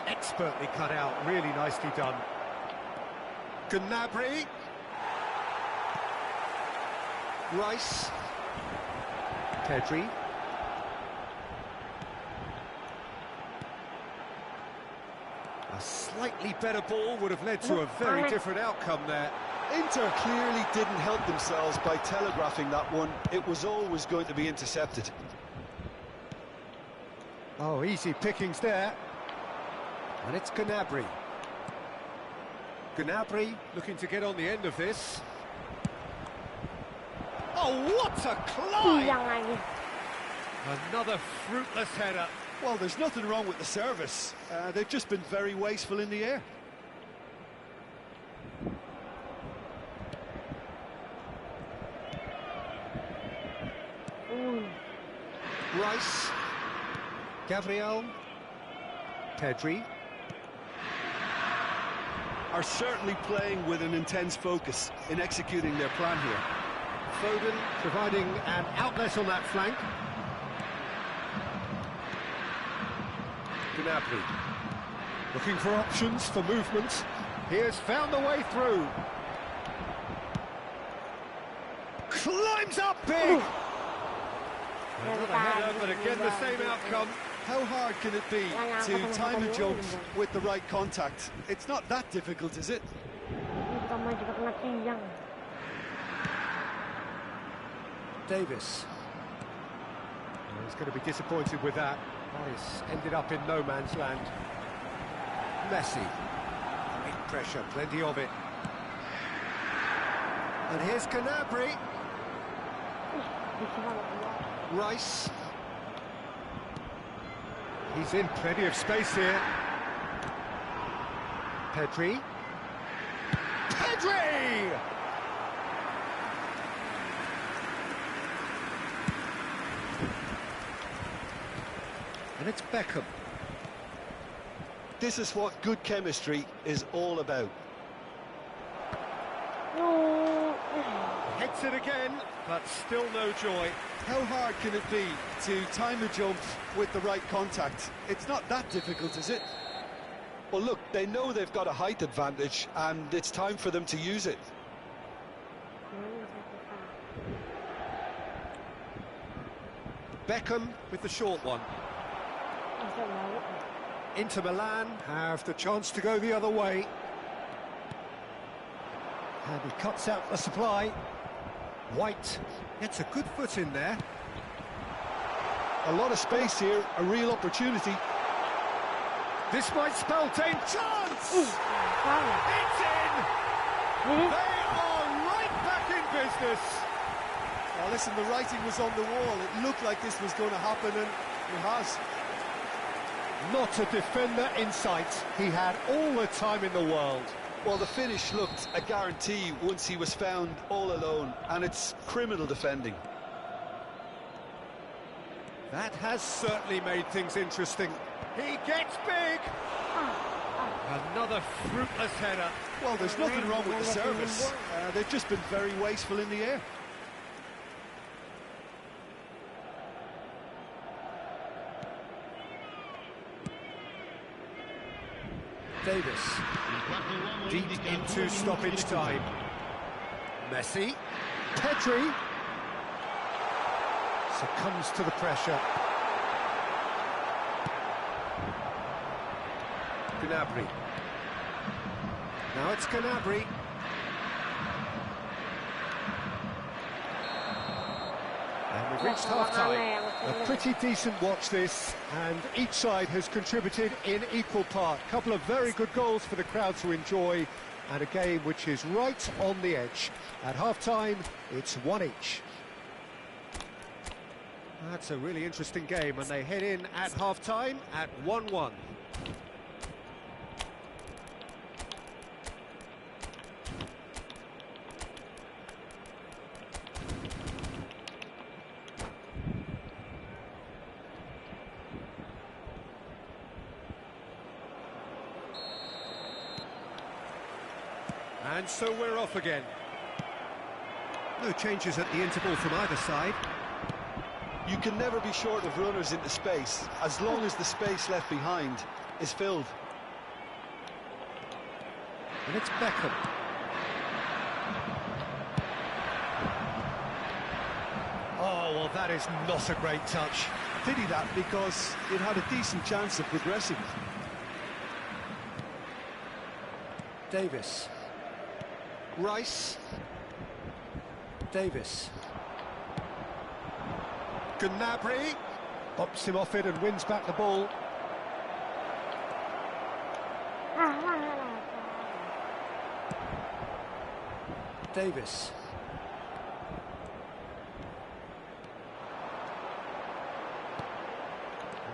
Expertly cut out, really nicely done. Gnabry. Rice. Pedri. A slightly better ball would have led to a very different outcome there. Inter clearly didn't help themselves by telegraphing that one. It was always going to be intercepted. Oh, easy pickings there. And it's Gnabry. Gnabry looking to get on the end of this. Oh, what a climb! Another fruitless header. Well, there's nothing wrong with the service. They've just been very wasteful in the air. Rice. Gabriel. Pedri. Are certainly playing with an intense focus in executing their plan here. Foden providing an outlet on that flank. Gnabry looking for options for movement. He has found the way through. big! Another header, but again the same outcome. How hard can it be to time a jump with the right contact? It's not that difficult, is it? Davis. Well, he's going to be disappointed with that. Paris ended up in no man's land. Messi. Big pressure, plenty of it. And here's Gnabry. Rice. He's in plenty of space here. Pedri. Pedri! And it's Beckham. This is what good chemistry is all about. Hits it again, but still no joy. How hard can it be to time a jump with the right contact? It's not that difficult, is it? Well, look, they know they've got a height advantage, and it's time for them to use it. Beckham with the short one. Inter Milan have the chance to go the other way. And he cuts out the supply. White gets a good foot in there. A lot of space here, a real opportunity. This might spell danger. Chance! It's in! They are right back in business. Well, listen, the writing was on the wall. It looked like this was going to happen, and it has. Not a defender in sight. He had all the time in the world. Well, the finish looked a guarantee once he was found all alone, and it's criminal defending. That has certainly made things interesting. He gets big! Another fruitless header. Well, there's nothing wrong with the service. They've just been very wasteful in the air. Davis. Deep into stoppage time. Messi. Pedri. Succumbs to the pressure. Gnabry. Now it's Gnabry. And we've reached half-time. A pretty decent watch this, and each side has contributed in equal part. A couple of very good goals for the crowd to enjoy, and a game which is right on the edge. At half-time, it's 1 each. That's a really interesting game, and they head in at half-time at 1-1. And so we're off again. No changes at the interval from either side. You can never be short of runners into space, as long as the space left behind is filled. And it's Beckham. Oh, well, that is not a great touch. Pity that, because it had a decent chance of progressing. Davis. Rice. Davis. Gnabry bops him off it and wins back the ball. Davis.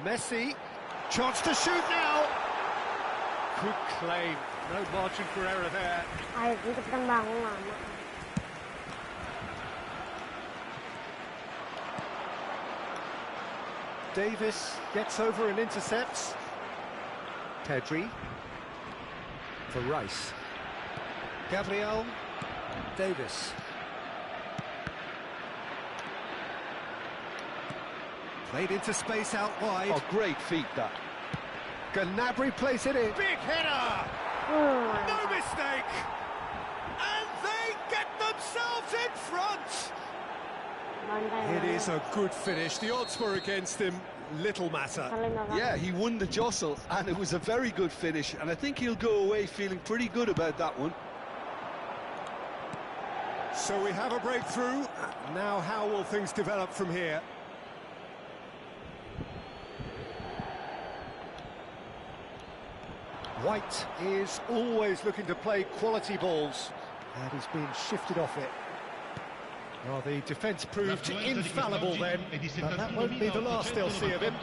Messi. Chance to shoot now. Good claim. No margin for error there. Davis gets over and intercepts. Pedri for Rice. Gabriel. Davis. Played into space out wide. Oh, great feat, that. Gnabry plays it in. Big header! No mistake! And they get themselves in front! It is a good finish. The odds were against him. Little matter. Yeah, he won the jostle, and it was a very good finish, and I think he'll go away feeling pretty good about that one. So we have a breakthrough. Now how will things develop from here? White is always looking to play quality balls, and he's been shifted off it. Well, the defence proved infallible then, but that won't be the last they'll see of him.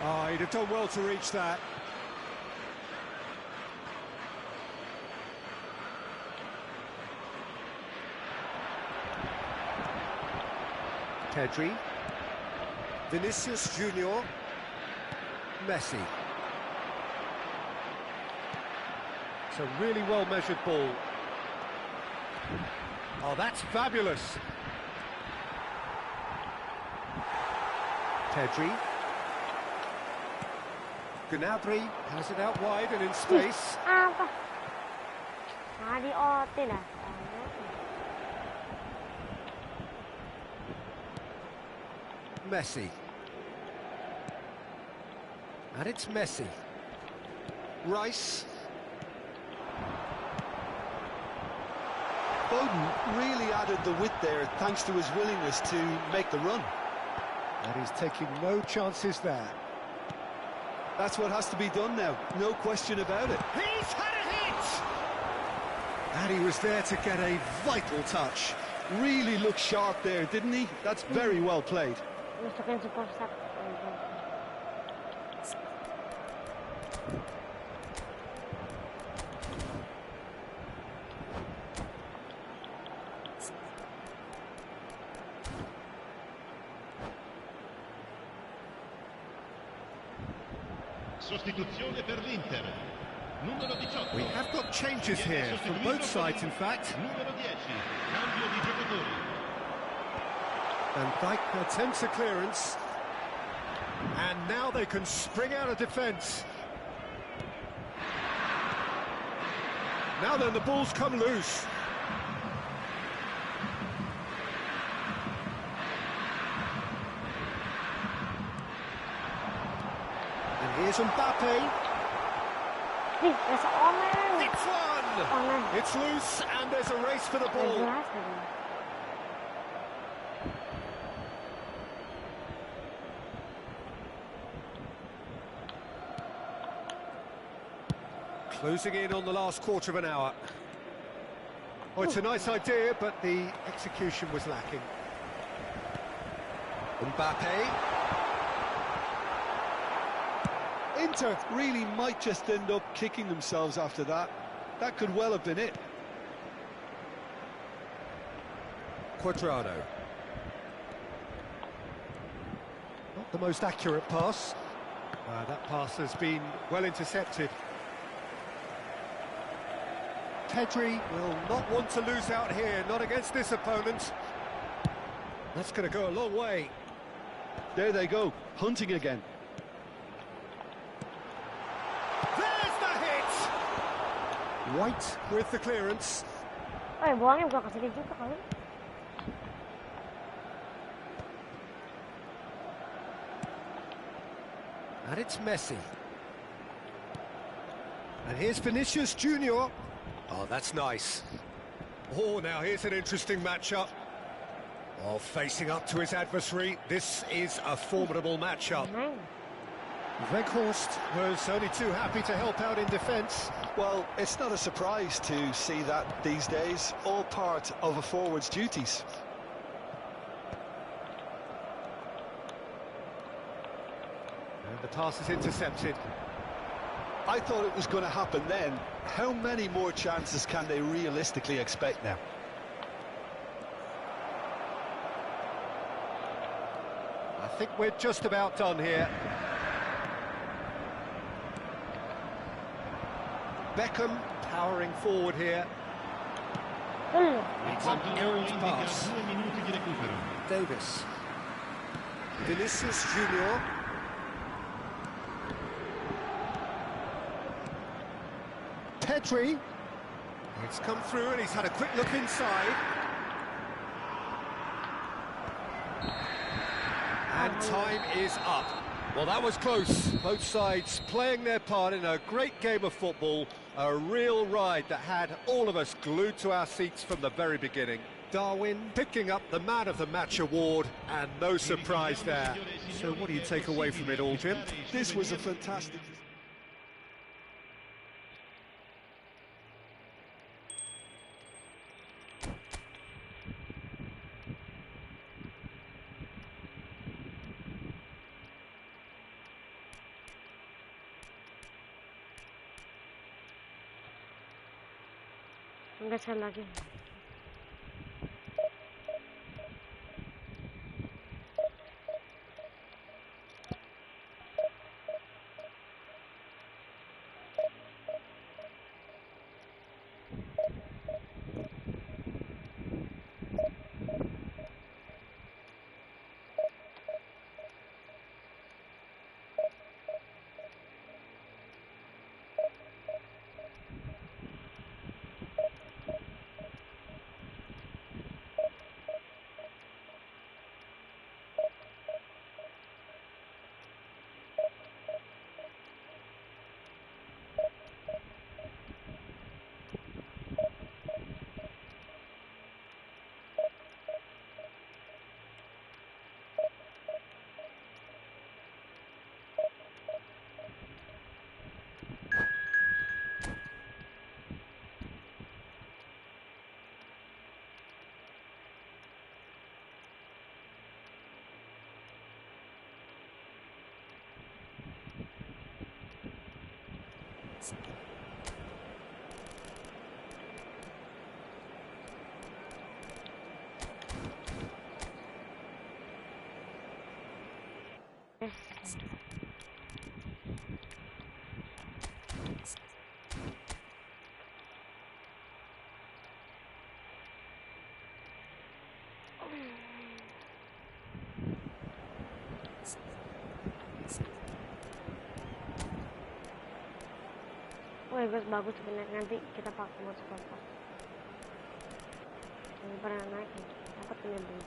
Oh, he'd have done well to reach that. Pedri, Vinicius Junior, Messi. It's a really well-measured ball. Oh, that's fabulous. Pedri. Gnabry has it out wide and in space. Messi. And it's Messi. Rice. Foden really added the width there thanks to his willingness to make the run. And he's taking no chances there. That's what has to be done now, no question about it. He's had a hit! And he was there to get a vital touch. Really looked sharp there, didn't he? That's very well played. Sostituzione per l'Inter. Numero 18. We have got changes here from both sides, in fact. Numero 10. Cambio di giocatori. And Dijk attempts a clearance. And now they can spring out of defence. Now then, the ball's come loose. And here's Mbappe. It's one! It's loose, and there's a race for the ball. Closing in on the last quarter of an hour. Oh, it's a nice idea, but the execution was lacking. Mbappe. Inter really might just end up kicking themselves after that. That could well have been it. Quadrado. Not the most accurate pass. That pass has been well intercepted. Pedri will not want to lose out here, not against this opponent. That's going to go a long way. There they go, hunting again. There's the hit! White with the clearance. And it's Messi. And here's Vinicius Junior. Oh, that's nice. Oh, now here's an interesting matchup. Oh, facing up to his adversary. This is a formidable matchup. Weghorst was only too happy to help out in defence. Well, it's not a surprise to see that these days, all part of a forward's duties. And the pass is intercepted. I thought it was going to happen then. How many more chances can they realistically expect now? I think we're just about done here. Beckham powering forward here. It's an errant pass. Davis. Vinicius Junior. Pedri. It's come through and he's had a quick look inside. And time is up. Well, that was close. Both sides playing their part in a great game of football. A real ride that had all of us glued to our seats from the very beginning. Darwin picking up the Man of the Match award, and no surprise there. So what do you take away from it all, Jim? This was a fantastic... Nggak salah lagi. Wah, bagus bener, nanti kita pakai buat sponsor. Ini pernah naik nih, dapat beli.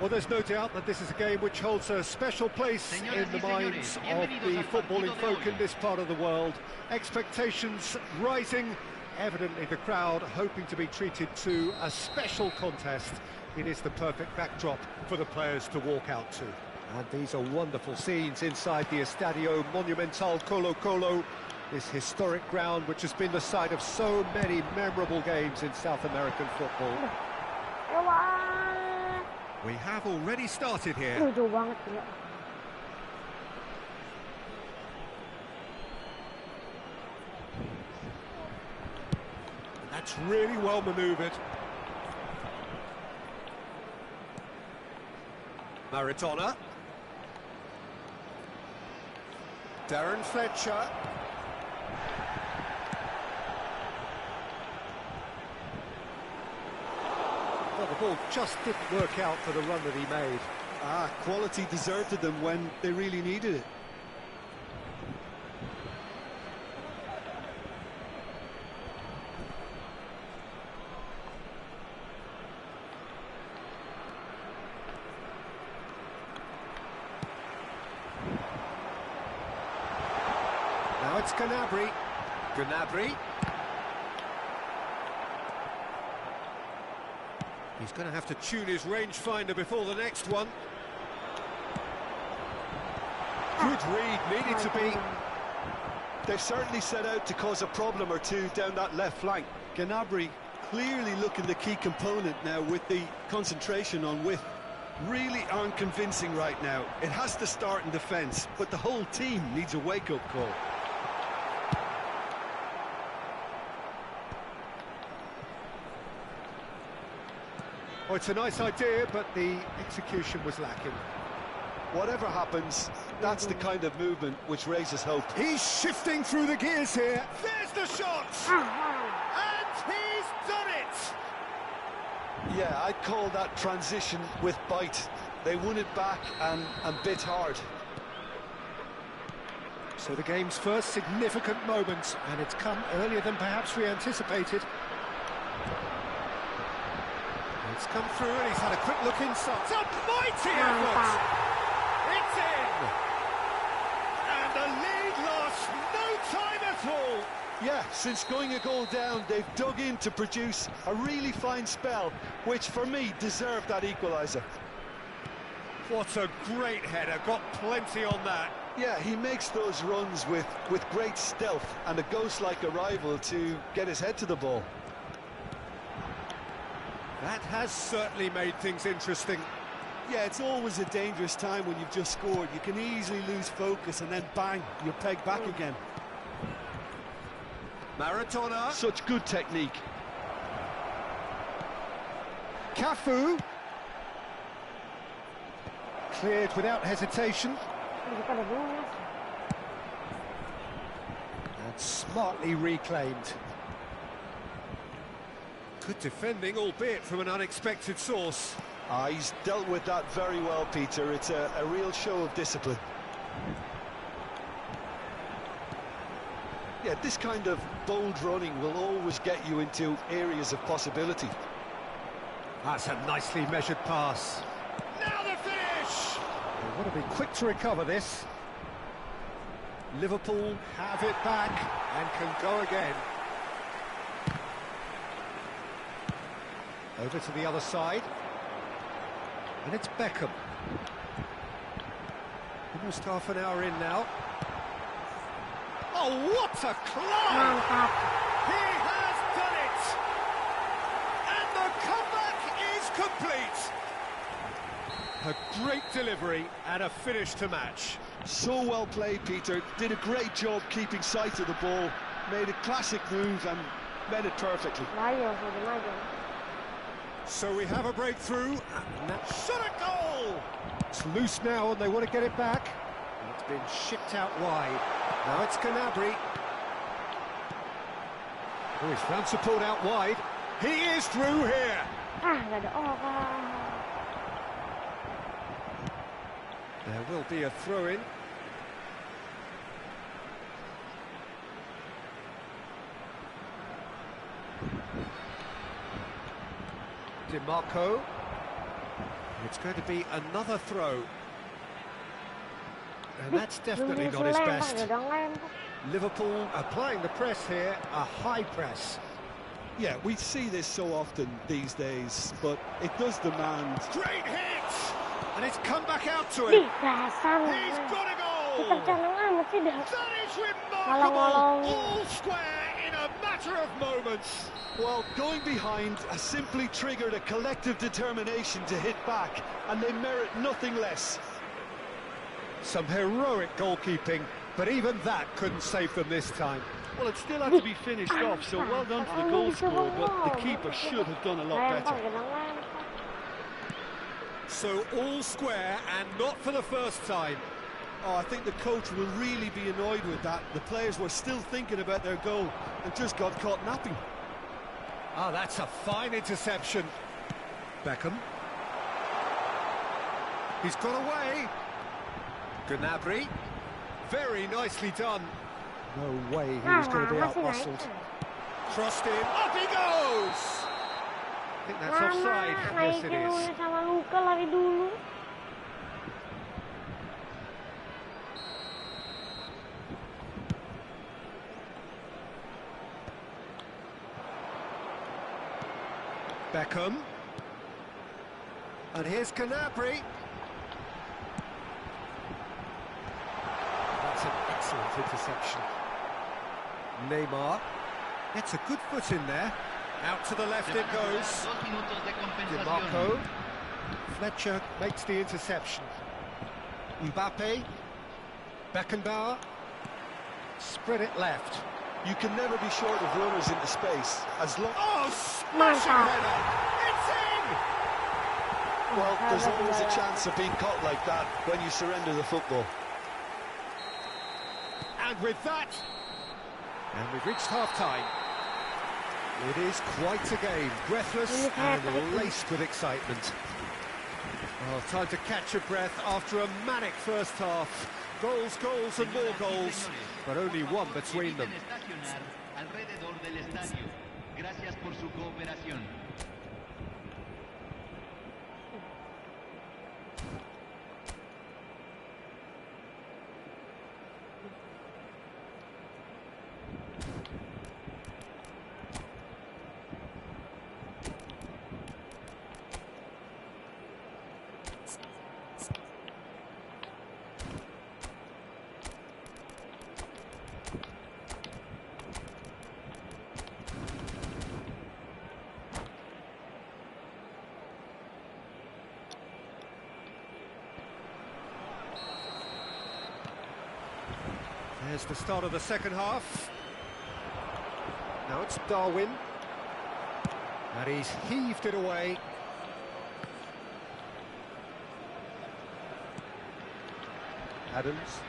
Well, there's no doubt that this is a game which holds a special place in the minds of the footballing folk in this part of the world. Expectations rising, evidently the crowd hoping to be treated to a special contest. It is the perfect backdrop for the players to walk out to. And these are wonderful scenes inside the Estadio Monumental Colo Colo, this historic ground which has been the site of so many memorable games in South American football. We have already started here. Jauh banget ya. That's really well manoeuvred. Maradona. Darren Fletcher. Well, the ball just didn't work out for the run that he made. Quality deserted them when they really needed it. Now it's Canabry. Gnabry. He's going to have to tune his rangefinder before the next one. Good read, needed to be. They've certainly set out to cause a problem or two down that left flank. Gnabry clearly looking the key component now with the concentration on width. Really aren't convincing right now. It has to start in defence, but the whole team needs a wake-up call. Oh, it's a nice idea, but the execution was lacking. Whatever happens, that's the kind of movement which raises hope. He's shifting through the gears here. There's the shot! And he's done it! Yeah, I'd call that transition with bite. They won it back and bit hard. So the game's first significant moment, and it's come earlier than perhaps we anticipated. It's come through and he's had a quick look inside. It's a mighty effort! It's in! And the lead lost no time at all! Yeah, since going a goal down, they've dug in to produce a really fine spell, which for me deserved that equaliser. What a great header, got plenty on that. Yeah, he makes those runs with great stealth and a ghost-like arrival to get his head to the ball. That has certainly made things interesting. Yeah, it's always a dangerous time when you've just scored. You can easily lose focus and then bang, you're pegged back again. Maradona. Such good technique. Cafu. Cleared without hesitation. And smartly reclaimed. Good defending, albeit from an unexpected source. He's dealt with that very well, Peter. It's a real show of discipline. Yeah, this kind of bold running will always get you into areas of possibility. That's a nicely measured pass. Now the finish! They want to be quick to recover this. Liverpool have it back and can go again. Over to the other side. And it's Beckham. Almost half an hour in now. Oh, what a climb! He has done it! And the comeback is complete. A great delivery and a finish to match. So well played, Peter. Did a great job keeping sight of the ball. Made a classic move and made it perfectly. So we have a breakthrough, and that shot a goal! It's loose now, and they want to get it back. And it's been shipped out wide. Now it's Gnabry. Oh, he's found support out wide. He is through here! There will be a throw-in. DiMarco. It's going to be another throw. And that's definitely not his best. Liverpool applying the press here, a high press. Yeah, we see this so often these days, but it does demand... Great hit! And it's come back out to him. He's got a goal! That is remarkable! All square in a matter of moments. Well, going behind has simply triggered a collective determination to hit back, and they merit nothing less. Some heroic goalkeeping, but even that couldn't save them this time. Well, it still had to be finished off, so well done to the goal scorer, but the keeper should have done a lot better. So all square, and not for the first time. Oh, I think the coach will really be annoyed with that. The players were still thinking about their goal and just got caught napping. Oh, that's a fine interception. Beckham. He's got away. Gnabry. Very nicely done. No way he was going to be out-muscled. Crossed in. Up he goes! I think that's offside. Yes, it is. Beckham. And here's Gnabry. That's an excellent interception. Neymar gets a good foot in there. Out to the left it goes. DiMarco. Fletcher makes the interception. Mbappe. Beckenbauer. Spread it left. You can never be short of runners into space as long. Oh, smashing header! It's in! Well, there's always a chance of being caught like that when you surrender the football. And with that, and we've reached half-time. It is quite a game, breathless and laced with excitement. Oh, time to catch your breath after a manic first half. Goals, goals and more goals, but only one between them. Gracias por su cooperación. There's the start of the second half. Now it's Darwin. And he's heaved it away. Adams.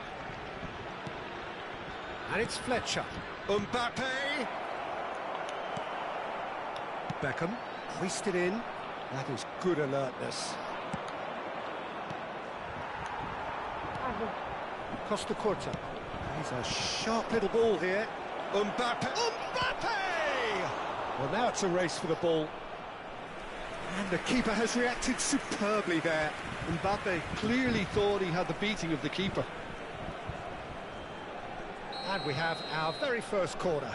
And it's Fletcher. Mbappe. Beckham. Hoisted in. That is good alertness. Costa Corta. He's a sharp little ball here. Mbappe! Mbappe! Well, now it's a race for the ball. And the keeper has reacted superbly there. Mbappe clearly thought he had the beating of the keeper. And we have our very first corner.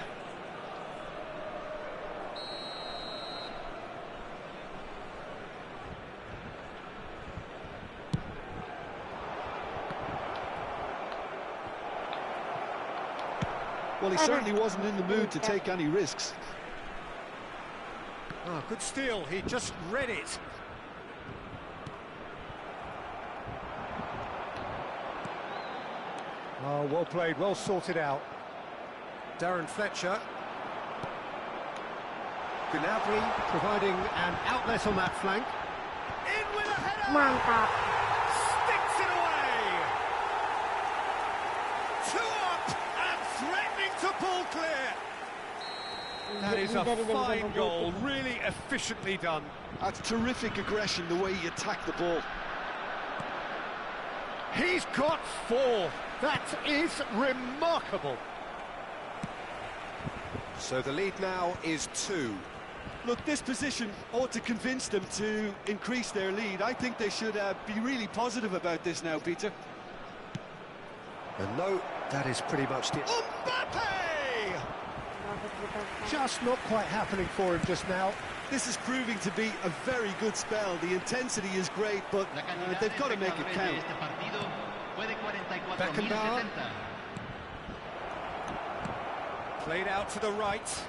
Well, he certainly wasn't in the mood to take any risks. Oh, good steal. He just read it. Oh, well played, well sorted out. Darren Fletcher. Gnabry providing an outlet on that flank. In with a header! Mantap. Sticks it away! 2 up and threatening to pull clear. That is a fine goal, really efficiently done. That's terrific aggression, the way he attacked the ball. He's got 4. That is remarkable. So the lead now is 2. Look, this position ought to convince them to increase their lead. I think they should be really positive about this now, Peter. And no, that is pretty much it. Mbappe! Just not quite happening for him just now. This is proving to be a very good spell. The intensity is great, but they've got to make it count. Beckenbauer. Played out to the right.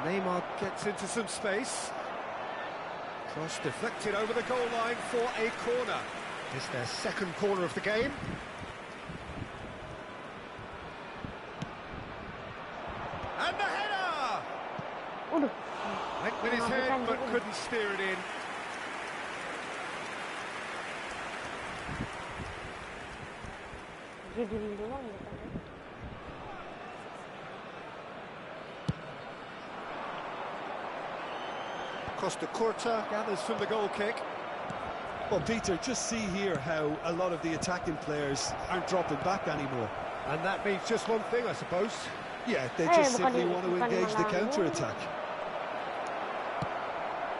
Neymar gets into some space. Cross deflected over the goal line for a corner. It's their second corner of the game. And the header! Went with his head, but couldn't steer it in. Costa Corta gathers from the goal kick. Well, Peter, just see here how a lot of the attacking players aren't dropping back anymore. And that means just one thing, I suppose. Yeah, they just simply want to engage the counter-attack.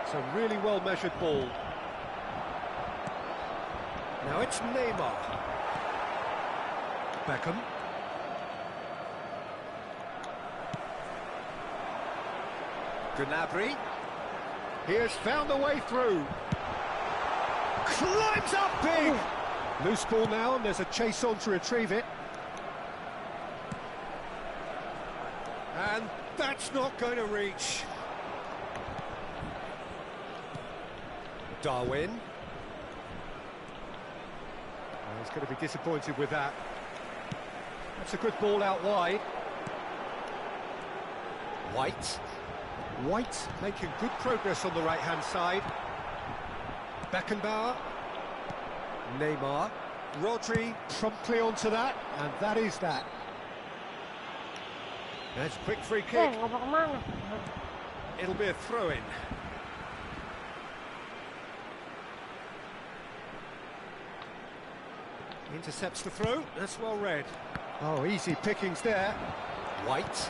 It's a really well-measured ball. Now it's Neymar. Beckham. Gnabry. He has found a way through. Climbs up big. Loose ball now, and there's a chase on to retrieve it. And that's not going to reach. Darwin. Oh, he's going to be disappointed with that. That's a good ball out wide. White making good progress on the right-hand side. Beckenbauer. Neymar. Rodri promptly onto that, and that is that. That's a quick free kick. It'll be a throw-in. Intercepts the throw. That's well read. Oh, easy pickings there. White.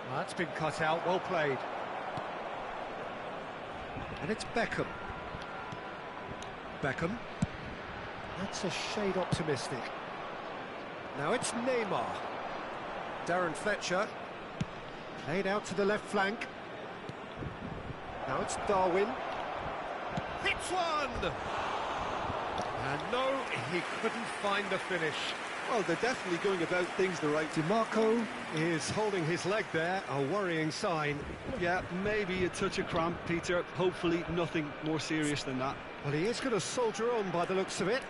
Well, that's been cut out. Well played. And it's Beckham. That's a shade optimistic. Now it's Neymar. Darren Fletcher. Laid out to the left flank. Now it's Darwin. Hits one! And no, he couldn't find the finish. Well, they're definitely going about things the right way. DiMarco is holding his leg there, a worrying sign. Yeah, maybe a touch of cramp, Peter. Hopefully nothing more serious than that. Well, he is going to soldier on by the looks of it.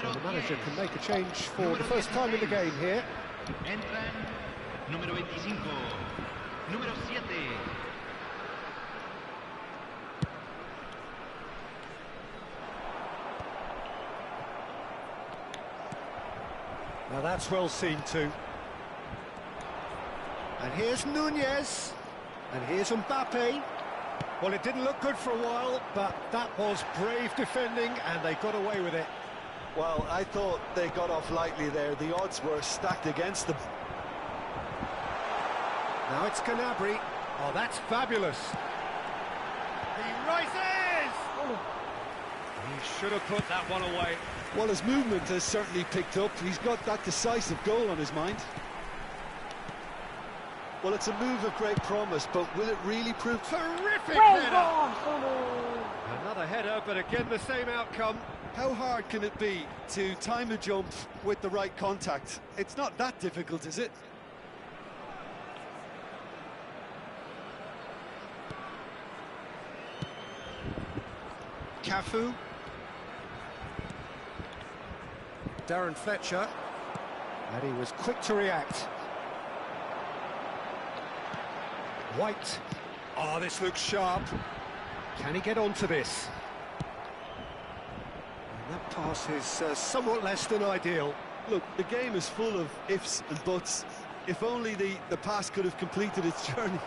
So the manager can make a change for the first time in the game here. Entran número 25, número 7. Now that's well seen too. And here's Nunez. And here's Mbappe. Well, it didn't look good for a while, but that was brave defending, and they got away with it. Well, I thought they got off lightly there. The odds were stacked against them. Now it's Gnabry. Oh, that's fabulous. He rises! He should have put that one away. Well, his movement has certainly picked up. He's got that decisive goal on his mind. Well, it's a move of great promise, but will it really prove... Terrific header! Another header, but again the same outcome. How hard can it be to time a jump with the right contact? It's not that difficult, is it? Cafu. Darren Fletcher. And he was quick to react. White. Oh, this looks sharp. Can he get onto this? And that pass is somewhat less than ideal. Look, the game is full of ifs and buts. If only the pass could have completed its journey.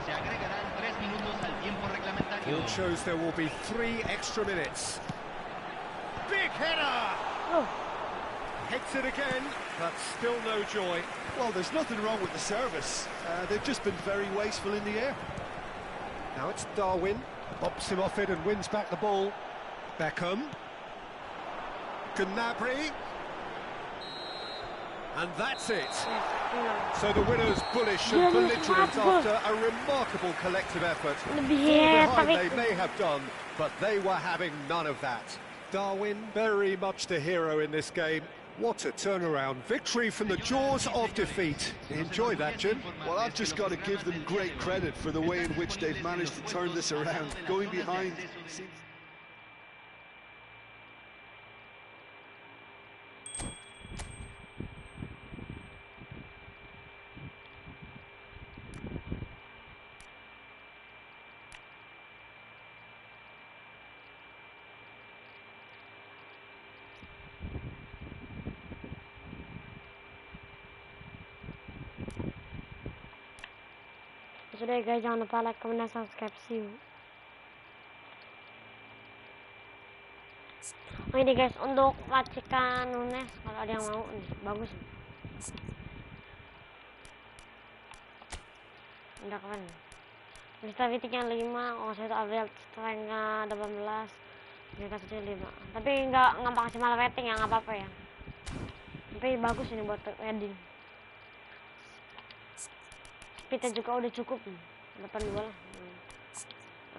Se agregarán 3 minutos al tiempo reglamentario. It shows there will be 3 extra minutes. Big header! Oh. Hits it again, but still no joy. Well, there's nothing wrong with the service. They've just been very wasteful in the air. Now it's Darwin. Bops him off it and wins back the ball. Beckham. Gnabry. And that's it. So the winner's bullish and belligerent after a remarkable collective effort. Behind they may have done, but they were having none of that. Darwin, very much the hero in this game. What a turnaround. Victory from the jaws of defeat. Enjoy that, Jim. Well, I've just got to give them great credit for the way in which they've managed to turn this around. Going behind... So there guys, jangan lupa like, comment, and subscribe. See you. Oh ini guys, untuk racikan Nunes kalau ada yang mau nih, bagus. Udah keren. Lista titiknya 5, oh saya itu average strength-nya 18, dikasih 5. Tapi nggak maksimal rating ya, nggak apa-apa ya. Tapi bagus ini buat wedding. Speednya juga udah cukup nih, 82 lah.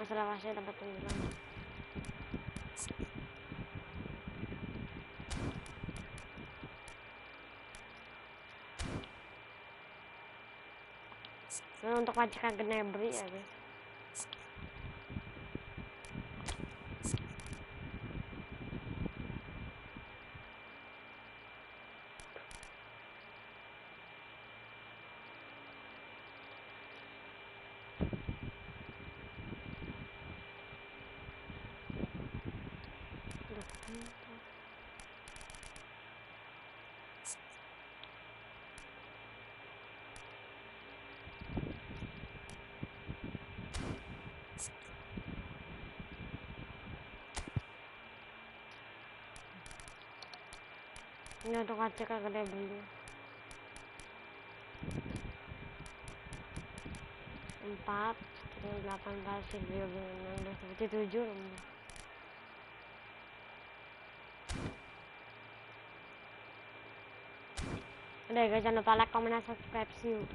Masalah pasti dapat 9. Nah, untuk racikan Gnabry ya guys. Ini untuk racikan Gnabry. 4, 18, 19, 7. Udah guys, jangan lupa like, comment, dan subscribe. See you.